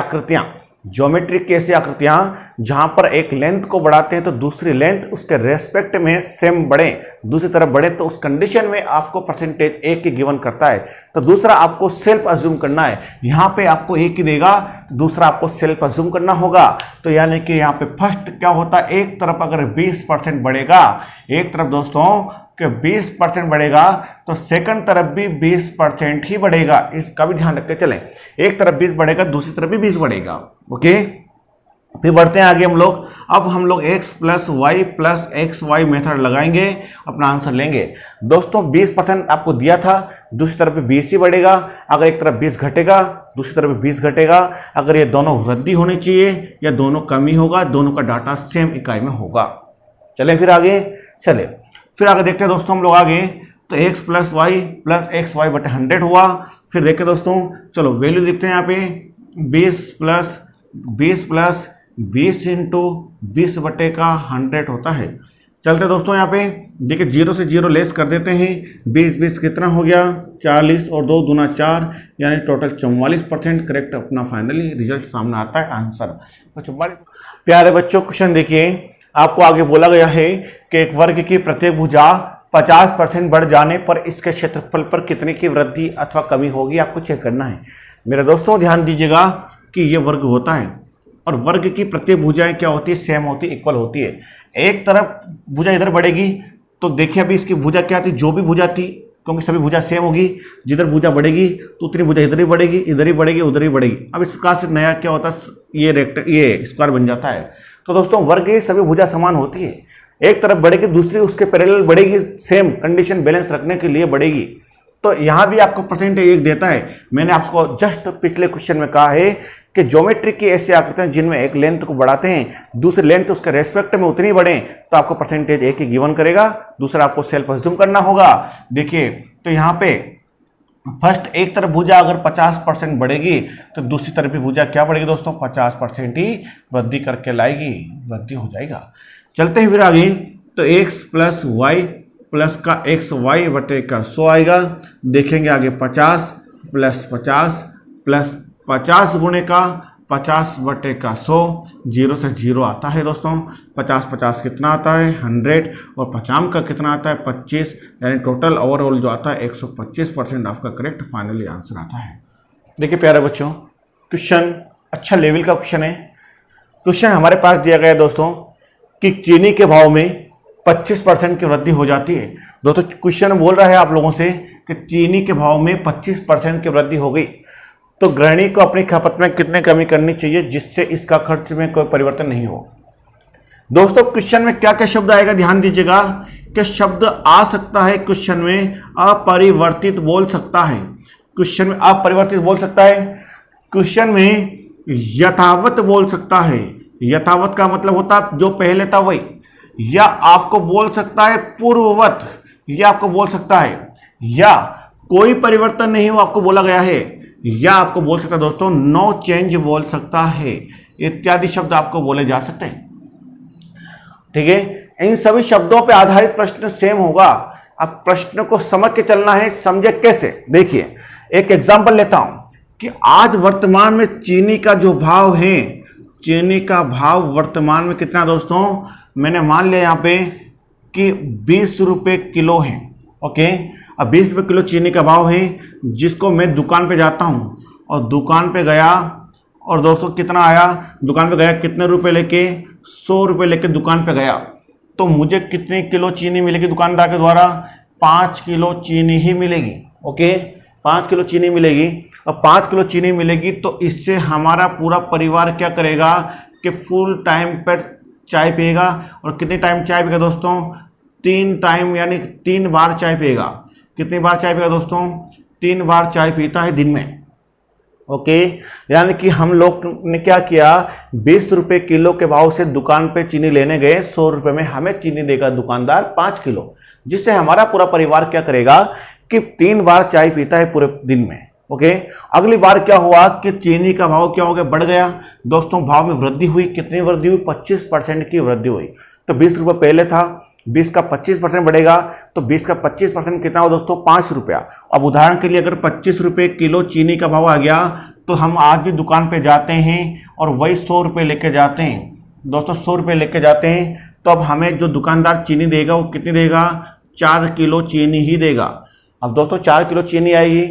Speaker 1: आकृतियां जहां पर एक लेंथ को बढ़ाते हैं तो दूसरी लेंथ उसके रेस्पेक्ट में सेम बढ़े, दूसरी तरफ बढ़े, तो उस कंडीशन में आपको परसेंटेज एक की गिवन करता है। तो दूसरा आपको सेल्फ अज्यूम करना है, यहां पे आपको एक ही देगा तो दूसरा आपको सेल्फ अज्यूम करना होगा। तो यानी कि यहां पे फर्स्ट क्या होता है, एक तरफ अगर 20% बढ़ेगा, एक तरफ दोस्तों कि 20% बढ़ेगा तो सेकंड तरफ भी 20% ही बढ़ेगा। इसका भी ध्यान रख के चलें, एक तरफ 20 बढ़ेगा दूसरी तरफ भी 20 बढ़ेगा। ओके फिर बढ़ते हैं आगे हम लोग। अब हम लोग x plus y plus x y method लगाएंगे, अपना आंसर लेंगे। दोस्तों 20% आपको दिया था, दूसरी तरफ भी 20 ही बढ़ेगा। अगर एक तरफ 20 घटेगा दूसरी तरफ 20 घटेगा। अगर ये दोनों वृद्धि होनी चाहिए या दोनों कमी होगा, दोनों का डाटा सेम इकाई में होगा। चलें फिर आगे, चले फिर आगे देखते हैं दोस्तों हम लोग आगे। तो x plus y plus x y बटे 100 हुआ। फिर देखते दोस्तों, चलो वैल्यू देखते हैं यहाँ पे 20 प्लस 20 इंटू 20 बटे का 100 होता है। चलते दोस्तों यहाँ पे देखिए 0 से 0 लेस कर देते हैं। 20 कितना हो गया, 40 और 2 दूना 4 यानी टोटल 44% करेक्ट अपना फाइनली रिजल्ट सामने आता है आंसर। तो 44। प्यारे बच्चों क्वेश्चन देखिए, आपको आगे बोला गया है कि एक वर्ग की प्रत्येक भुजा 50% बढ़ जाने पर इसके क्षेत्रफल पर कितने की वृद्धि अथवा कमी होगी, आपको चेक करना है। मेरे दोस्तों ध्यान दीजिएगा कि ये वर्ग होता है और वर्ग की प्रत्येक भुजाएं क्या होती है, सेम होती है, इक्वल होती है। एक तरफ भुजा इधर बढ़ेगी तो देखिए अभी इसकी भुजा क्या थी, जो भी भुजा थी, क्योंकि सभी भुजा सेम होगी, जिधर भुजा बढ़ेगी तो उतनी भुजा इधर ही बढ़ेगी, इधर ही बढ़ेगी, उधर ही बढ़ेगी। अब इस प्रकार से नया क्या होता है, ये स्क्वायर बन जाता है। तो दोस्तों वर्ग की सभी भुजा समान होती है, एक तरफ बढ़ेगी दूसरी उसके पैरेलल बढ़ेगी, सेम कंडीशन बैलेंस रखने के लिए बढ़ेगी। तो यहां भी आपको परसेंटेज 1 देता है। मैंने आपको जस्ट पिछले क्वेश्चन में कहा है कि ज्योमेट्री की ऐसी आकृतियां जिनमें एक लेंथ को बढ़ाते हैं दूसरी लेंथ उसके रेस्पेक्ट में उतनी बढ़े तो आपको परसेंटेज 1 की गिवन करेगा, दूसरा आपको सेल्फ अज्यूम करना होगा। देखिए तो यहां पे फर्स्ट एक तरफ भुजा अगर 50% बढ़ेगी तो दूसरी तरफ भी भुजा क्या बढ़ेगी दोस्तों, 50% ही वृद्धि करके लाएगी, वृद्धि हो जाएगा। चलते हैं फिर आगे। तो x प्लस वाई प्लस का एक्स वाई बटे का 100 आएगा। देखेंगे आगे 50 प्लस 50 प्लस 50 गुणे का 50 बटे का 100, 0 से 0 आता है दोस्तों। 50 कितना आता है 100 और 50 का कितना आता है 25, यानी टोटल ओवरऑल जो आता है 125% आपका करेक्ट फाइनली आंसर आता है। देखिए प्यारे बच्चों क्वेश्चन अच्छा लेवल का क्वेश्चन है। क्वेश्चन हमारे पास दिया गया है दोस्तों कि चीनी के भाव में 25% की वृद्धि हो जाती है। दोस्तों क्वेश्चन बोल रहा है आप लोगों से कि चीनी के भाव में 25% की वृद्धि हो गई तो गृहिणी को अपनी खपत में कितनी कमी करनी चाहिए जिससे इसका खर्च में कोई परिवर्तन नहीं हो। दोस्तों क्वेश्चन में क्या क्या शब्द आएगा ध्यान दीजिएगा कि शब्द आ सकता है क्वेश्चन में अपरिवर्तित बोल सकता है, क्वेश्चन में अपरिवर्तित बोल सकता है, क्वेश्चन में यथावत बोल सकता है। यथावत का मतलब होता है जो पहले था वही, या आपको बोल सकता है पूर्ववत, या आपको बोल सकता है, या कोई परिवर्तन नहीं हो आपको बोला गया है, या आपको बोल सकता है दोस्तों नो चेंज बोल सकता है, इत्यादि शब्द आपको बोले जा सकते हैं। ठीक है, इन सभी शब्दों पे आधारित प्रश्न सेम होगा। अब प्रश्न को समझ के चलना है, समझे कैसे? देखिए एक एग्जांपल लेता हूं कि आज वर्तमान में चीनी का जो भाव है, चीनी का भाव वर्तमान में कितना दोस्तों, मैंने मान लिया यहाँ पे कि 20 रुपये किलो है। ओके, अब 20 रुपये किलो चीनी का भाव है, जिसको मैं दुकान पे जाता हूँ और दुकान पे गया और दोस्तों कितना आया, दुकान पे गया कितने रुपए लेके, 100 रुपये लेके दुकान पे गया, तो मुझे कितने किलो चीनी मिलेगी दुकानदार के द्वारा? 5 किलो चीनी ही मिलेगी। ओके, 5 किलो चीनी मिलेगी। और 5 किलो चीनी मिलेगी तो इससे हमारा पूरा परिवार क्या करेगा कि फुल टाइम पर चाय पिएगा। और कितने टाइम चाय पिएगा दोस्तों? 3 टाइम, यानी 3 बार चाय पिएगा। कितनी बार चाय पिएगा दोस्तों? 3 बार चाय पीता है दिन में। ओके, यानी कि हम लोग ने क्या किया, 20 रुपये किलो के भाव से दुकान पे चीनी लेने गए, 100 रुपये में हमें चीनी देगा दुकानदार 5 किलो, जिससे हमारा पूरा परिवार क्या करेगा कि 3 बार चाय पीता है पूरे दिन में। ओके, अगली बार क्या हुआ कि चीनी का भाव क्या हो गया, बढ़ गया दोस्तों, भाव में वृद्धि हुई। कितनी वृद्धि हुई? 25% की वृद्धि हुई। तो 20 रुपये पहले था, 20 का 25% बढ़ेगा, तो 20 का 25% कितना हो दोस्तों? 5 रुपया। अब उदाहरण के लिए अगर 25 रुपये किलो चीनी का भाव आ गया, तो हम आज भी दुकान पे जाते हैं और वही 100 रुपये लेके जाते हैं दोस्तों, 100 रुपये लेके जाते हैं। तो अब हमें जो दुकानदार चीनी देगा वो कितनी देगा? 4 किलो चीनी ही देगा। अब दोस्तों 4 किलो चीनी आएगी,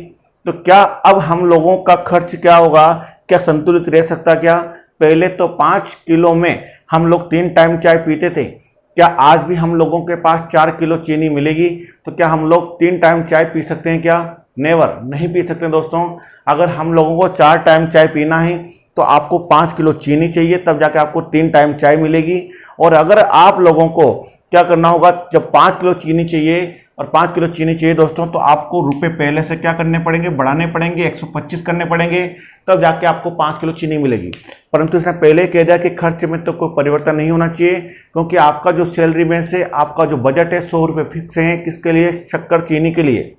Speaker 1: तो क्या अब हम लोगों का खर्च क्या होगा? क्या संतुलित रह सकता? क्या पहले तो 5 किलो में हम लोग 3 टाइम चाय पीते थे, क्या आज भी हम लोगों के पास 4 किलो चीनी मिलेगी तो क्या हम लोग 3 टाइम चाय पी सकते हैं? क्या नेवर, नहीं पी सकते दोस्तों। अगर हम लोगों को 4 टाइम चाय पीना है तो आपको 5 किलो चीनी चाहिए, तब जाके आपको 3 टाइम चाय मिलेगी। और अगर आप लोगों को क्या करना होगा, जब 5 किलो चीनी चाहिए और 5 किलो चीनी चाहिए दोस्तों, तो आपको रुपए पहले से क्या करने पड़ेंगे? बढ़ाने पड़ेंगे, 125 करने पड़ेंगे, तब जाके आपको 5 किलो चीनी मिलेगी। परंतु इसने पहले कह दिया कि खर्च में तो कोई परिवर्तन नहीं होना चाहिए, क्योंकि आपका जो सैलरी में से आपका जो बजट है 100 रुपये फिक्स है। किसके लिए? शक्कर चीनी के लिए।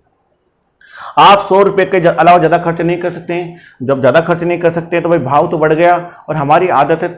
Speaker 1: आप 100 रुपये के अलावा ज़्यादा खर्च नहीं कर सकते हैं। जब ज़्यादा खर्च नहीं कर सकते तो भाई भाव तो बढ़ गया, और हमारी आदत है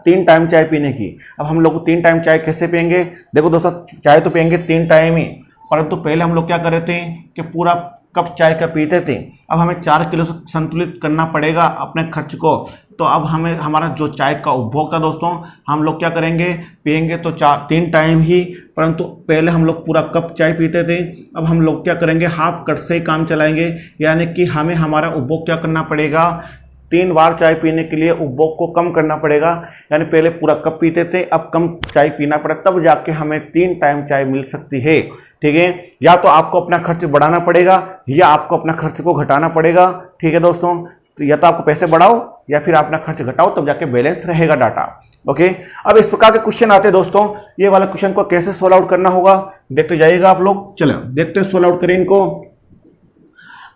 Speaker 1: 3 टाइम चाय पीने की। अब हम लोग 3 टाइम चाय कैसे पियेंगे? देखो दोस्तों, चाय तो पियेंगे 3 टाइम ही, परंतु पहले हम लोग क्या कर रहे थे कि पूरा कप चाय का पीते थे। अब हमें 4 किलो से संतुलित करना पड़ेगा अपने खर्च को। तो अब हमें हमारा जो चाय का उपभोग था दोस्तों, हम लोग क्या करेंगे? पियेंगे तो 3 टाइम ही, परंतु पहले हम लोग पूरा कप चाय पीते थे। अब हम लोग क्या करेंगे? हाफ कट से ही काम चलाएंगे, यानी कि हमें हमारा उपभोग क्या करना पड़ेगा? 3 बार चाय पीने के लिए उपभोग को कम करना पड़ेगा। यानी पहले पूरा कप पीते थे, अब कम चाय पीना पड़ा, तब जाके हमें 3 टाइम चाय मिल सकती है। ठीक है, या तो आपको अपना खर्च बढ़ाना पड़ेगा या आपको अपना खर्च को घटाना पड़ेगा। ठीक है दोस्तों, तो या तो आपको पैसे बढ़ाओ या फिर अपना खर्च घटाओ, तब जाके बैलेंस रहेगा डाटा। ओके, अब इस प्रकार के क्वेश्चन आते हैं दोस्तों। ये वाला क्वेश्चन को कैसे सोल्व आउट करना होगा देखते जाइएगा आप लोग। चलो देखते हैं, सोल्व आउट करें इनको।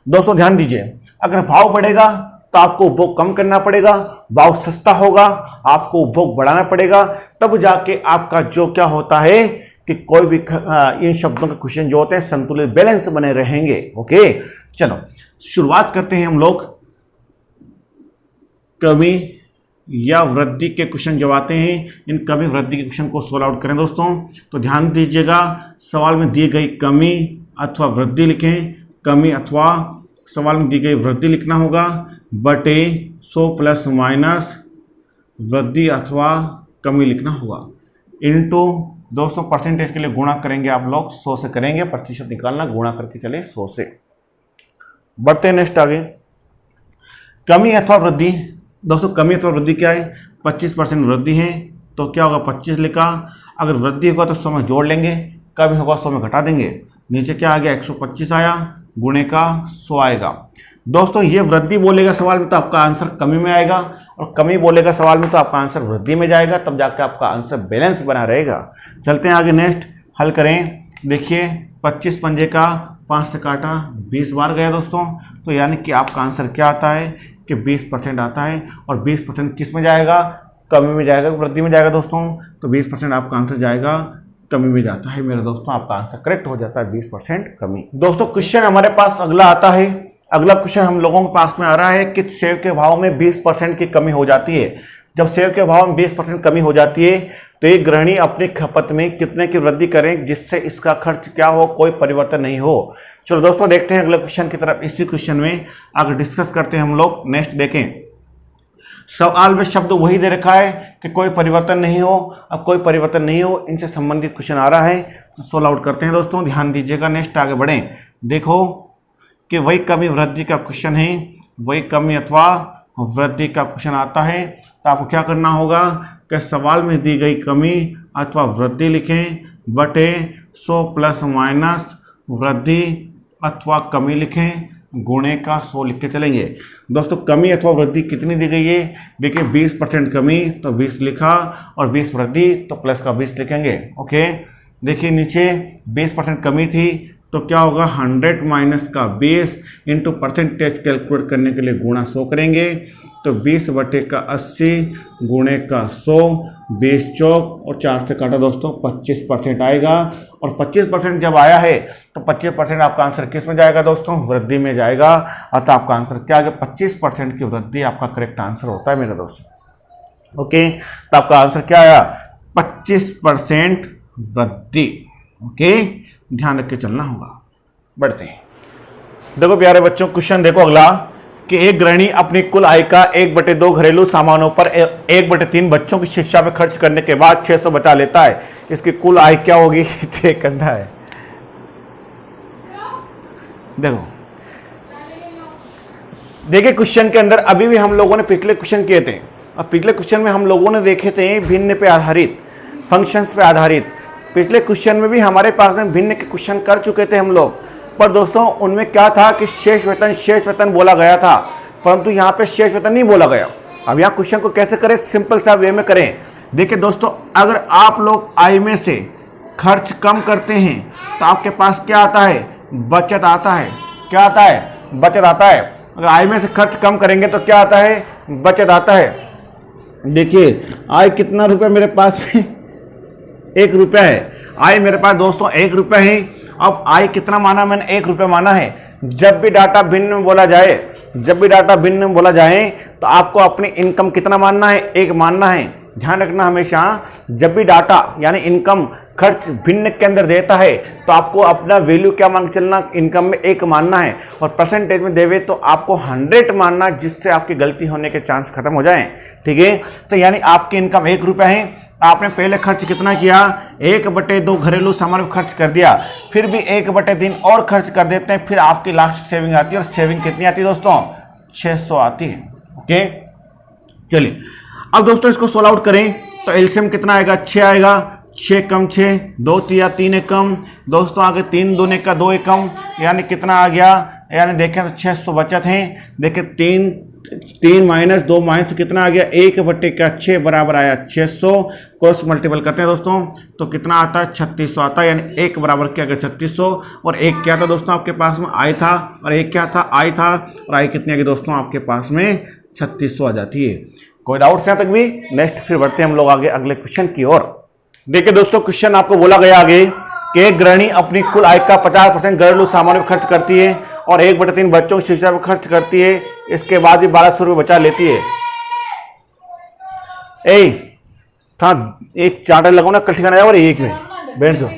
Speaker 1: दोस्तों ध्यान दीजिए, अगर भाव बढ़ेगा तो आपको उपभोग कम करना पड़ेगा, भाव सस्ता होगा आपको उपभोग बढ़ाना पड़ेगा, तब जाके आपका जो क्या होता है कि कोई भी इन शब्दों के क्वेश्चन जो होते हैं संतुलित बैलेंस बने रहेंगे। ओके, चलो शुरुआत करते हैं हम लोग। कमी या वृद्धि के क्वेश्चन जो आते हैं, इन कमी वृद्धि के क्वेश्चन को सोल्व आउट करें दोस्तों। तो ध्यान दीजिएगा, सवाल में दी गई कमी अथवा वृद्धि लिखें। कमी अथवा सवाल में दी गई वृद्धि लिखना होगा, बटे 100 प्लस माइनस वृद्धि अथवा कमी लिखना होगा, इनटू दोस्तों परसेंटेज के लिए गुणा करेंगे आप लोग, 100 से करेंगे, प्रतिशत निकालना, गुणा करके चले 100 से। बढ़ते हैं नेक्स्ट आगे। कमी अथवा वृद्धि दोस्तों, कमी अथवा वृद्धि क्या है? 25% वृद्धि है तो क्या होगा? 25 लिखा। अगर वृद्धि होगा तो 100 में जोड़ लेंगे, कमी होगा 100 में घटा देंगे। नीचे क्या आ गया? 125 आया, गुणे का 100 आएगा। दोस्तों ये वृद्धि बोलेगा सवाल में तो आपका आंसर कमी में आएगा, और कमी बोलेगा सवाल में तो आपका आंसर वृद्धि में जाएगा, तब जाकर आपका आंसर बैलेंस बना रहेगा। चलते हैं आगे, नेक्स्ट हल करें। देखिए 25 पंजे का 5 से काटा 20 बार गया दोस्तों, तो यानी कि आपका आंसर क्या आता है कि 20% आता है। और 20% किस में जाएगा? कमी में जाएगा, वृद्धि में जाएगा दोस्तों। तो 20% आपका आंसर जाएगा कमी में जाता है मेरे दोस्तों, आपका आंसर करेक्ट हो जाता है 20% कमी। दोस्तों क्वेश्चन हमारे पास अगला आता है। अगला क्वेश्चन हम लोगों के पास में आ रहा है कि सेव के भाव में 20% की कमी हो जाती है। जब सेव के भाव में 20% कमी हो जाती है तो एक गृहिणी अपनी खपत में कितने की वृद्धि करें जिससे इसका खर्च क्या हो, कोई परिवर्तन नहीं हो। चलो दोस्तों देखते हैं अगले क्वेश्चन की तरफ। इसी क्वेश्चन में आगे डिस्कस करते हैं हम लोग। नेक्स्ट देखें, सवाल में शब्द वही दे रखा है कि कोई परिवर्तन नहीं हो। अब कोई परिवर्तन नहीं हो, इनसे संबंधित क्वेश्चन आ रहा है तो सोल्व आउट करते हैं दोस्तों, ध्यान दीजिएगा। नेक्स्ट आगे बढ़ें। देखो कि वही कमी वृद्धि का क्वेश्चन है, वही कमी अथवा वृद्धि का क्वेश्चन आता है तो आपको क्या करना होगा कि सवाल में दी गई कमी अथवा वृद्धि लिखें बटे 100 प्लस माइनस वृद्धि अथवा कमी लिखें गुणे का 100 लिख के चलेंगे। दोस्तों कमी अथवा वृद्धि कितनी दी गई है, देखिए 20% कमी तो 20 लिखा और 20 वृद्धि तो प्लस का 20 लिखेंगे। ओके, देखिए नीचे 20% कमी थी तो क्या होगा 100 माइनस का 20 इंटू परसेंटेज कैलकुलेट करने के लिए गुणा 100 करेंगे तो 20 बटे का 80 गुणे का 100, 20 चौक और 4 से काटा दोस्तों 25% आएगा। और 25% जब आया है तो 25% आपका आंसर किस में जाएगा दोस्तों, वृद्धि में जाएगा। अतः आपका आंसर क्या आ गया, 25% की वृद्धि आपका करेक्ट आंसर होता है मेरे दोस्तों। ओके, तो आपका आंसर क्या आया, 25% वृद्धि। ओके, ध्यान रख के चलना होगा। बढ़ते हैं, देखो प्यारे बच्चों क्वेश्चन देखो अगला कि एक गृहिणी अपनी कुल आय का 1/2 घरेलू सामानों पर 1/3 बच्चों की शिक्षा में खर्च करने के बाद 600 बचा लेता है। इसकी कुल आय क्या होगी चेक करना है। देखो देखिए क्वेश्चन के अंदर अभी भी हम लोगों ने पिछले क्वेश्चन किए थे और पिछले क्वेश्चन में हम लोगों ने देखे थे भिन्न पे आधारित, फंक्शंस पे आधारित। पिछले क्वेश्चन में भी हमारे पास में भिन्न के क्वेश्चन कर चुके थे हम लोग, पर दोस्तों उनमें क्या था कि शेष वेतन बोला गया था, परंतु यहाँ पे शेष वेतन नहीं बोला गया। अब यहाँ क्वेश्चन को कैसे करें, सिंपल सा वे में करें। देखिए दोस्तों, अगर आप लोग आय में से खर्च कम करते हैं तो आपके पास क्या आता है, बचत आता है। क्या आता है, बचत आता है। अगर आय में से खर्च कम करेंगे तो क्या आता है, बचत आता है। देखिए आय कितना रुपया मेरे पास में 1 रुपया है। आय मेरे पास दोस्तों 1 रुपया है। अब आय कितना माना मैंने, 1 रुपया माना है। जब भी डाटा भिन्न में बोला जाए, जब भी डाटा भिन्न में बोला जाए तो आपको अपनी इनकम कितना मानना है, 1 मानना है। ध्यान रखना हमेशा, जब भी डाटा यानी इनकम खर्च भिन्न के अंदर देता है तो आपको अपना वैल्यू क्या मान के चलना, इनकम में 1 मानना है। और परसेंटेज में देवे तो आपको 100 मानना, जिससे आपकी गलती होने के चांस खत्म हो जाएं। ठीक है, तो यानी आपकी इनकम 1 रुपया है। आपने पहले खर्च कितना किया, 1/2 घरेलू सामान में खर्च कर दिया, फिर भी 1/3 और खर्च कर देते हैं, फिर आपकी लास्ट सेविंग आती है। और सेविंग कितनी आती है दोस्तों, 600 आती है। ओके, चलिए अब दोस्तों इसको सोल्व आउट करें तो एलसीएम कितना आएगा, 6 आएगा। 6 कम 6, 2 तिया 3 कम दोस्तों, आगे 3 दूने का 2 कम, यानी कितना आ गया, यानी देखें तो 600 बचत है। देखें 3 माइनस 2 माइनस कितना आ गया, 1/6 बराबर आया 600। क्रॉस मल्टीपल करते हैं दोस्तों तो कितना आता है, 3600 आता है। यानी 1 बराबर क्या गया 3600 और 1 क्या था दोस्तों आपके पास में, आय था। और 1 क्या था, आय था। और आय कितनी आ गई दोस्तों आपके पास में, 3600 आ जाती है। कोई डाउट्स यहाँ तक भी? नेक्स्ट फिर बढ़ते हैं हम लोग आगे अगले क्वेश्चन की ओर। देखिए दोस्तों क्वेश्चन आपको बोला गया आगे कि एक गृहिणी अपनी कुल आय का 50% घरेलू सामान में खर्च करती है और 1/3 बच्चों की शिक्षा में खर्च करती है। इसके बाद भी 1200 रुपये बचा लेती है। था एक चार्टर लगाओ ना, कल ठिकाना जाओ, एक में बैठ जाओ।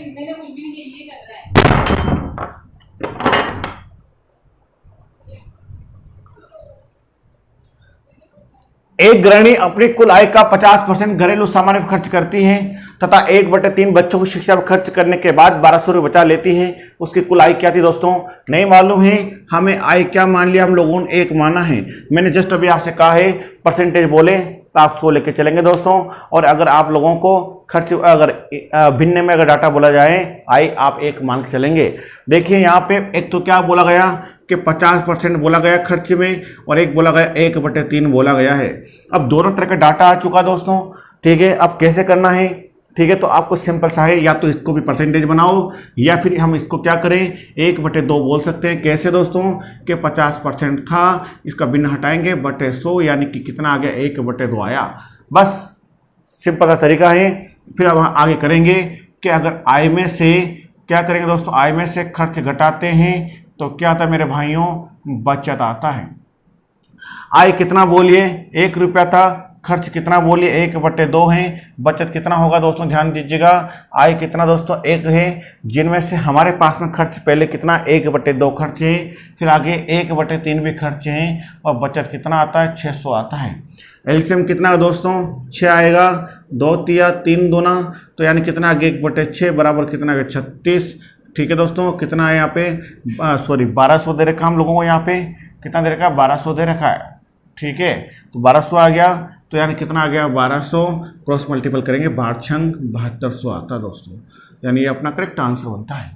Speaker 1: एक गृहिणी अपनी कुल आय का 50% घरेलू सामान में खर्च करती है तथा 1/3 बच्चों की शिक्षा पर खर्च करने के बाद 1200 रुपये बचा लेती है। उसकी कुल आय क्या थी दोस्तों, नहीं मालूम है हमें। आय क्या मान लिया हम लोगों ने, 1 माना है। मैंने जस्ट अभी आपसे कहा है परसेंटेज बोले तो आप 100 लेके चलेंगे दोस्तों। और अगर आप लोगों को खर्च अगर भिन्न में अगर डाटा बोला जाए, आय आप 1 मान के चलेंगे। देखिए यहाँ पे एक तो क्या बोला गया कि 50% बोला गया खर्च में और एक बोला गया 1/3 बोला गया है। अब दोनों तरह का डाटा आ चुका दोस्तों। ठीक है, अब कैसे करना है, ठीक है, तो आपको सिंपल सा है, या तो इसको भी परसेंटेज बनाओ या फिर हम इसको क्या करें, 1/2 बोल सकते हैं। कैसे दोस्तों कि 50% था, इसका भिन्न हटाएंगे बटे 100, यानी कि कितना आ गया, 1/2 आया। बस सिंपल सा तरीका है। फिर अब आगे करेंगे कि अगर आय में से क्या करेंगे दोस्तों, आय में से खर्च घटाते हैं तो क्या आता है मेरे भाइयों, बचत आता है। आय कितना बोलिए, 1 रुपया था, खर्च कितना बोलिए 1/2 है, बचत कितना होगा दोस्तों ध्यान दीजिएगा, आय कितना दोस्तों 1 है, जिनमें से हमारे पास में खर्च पहले कितना 1/2 खर्च है, फिर आगे 1/3 भी खर्च हैं, और बचत कितना आता है 600 आता है। एलसीएम कितना है दोस्तों 6 आएगा, 2 तिया 3 दूना, तो यानी कितना आगे 1/6 बराबर कितना आगे 36। ठीक है दोस्तों, कितना है यहाँ पे 1200 दे रखा हम लोगों को, यहाँ पे कितना दे रखा है 1200 दे रखा है। ठीक है, तो 1200 आ गया, तो यानी कितना आ गया 1200 क्रॉस मल्टीपल करेंगे 12×6 7200 आता है दोस्तों, यानी ये अपना करेक्ट आंसर बनता है।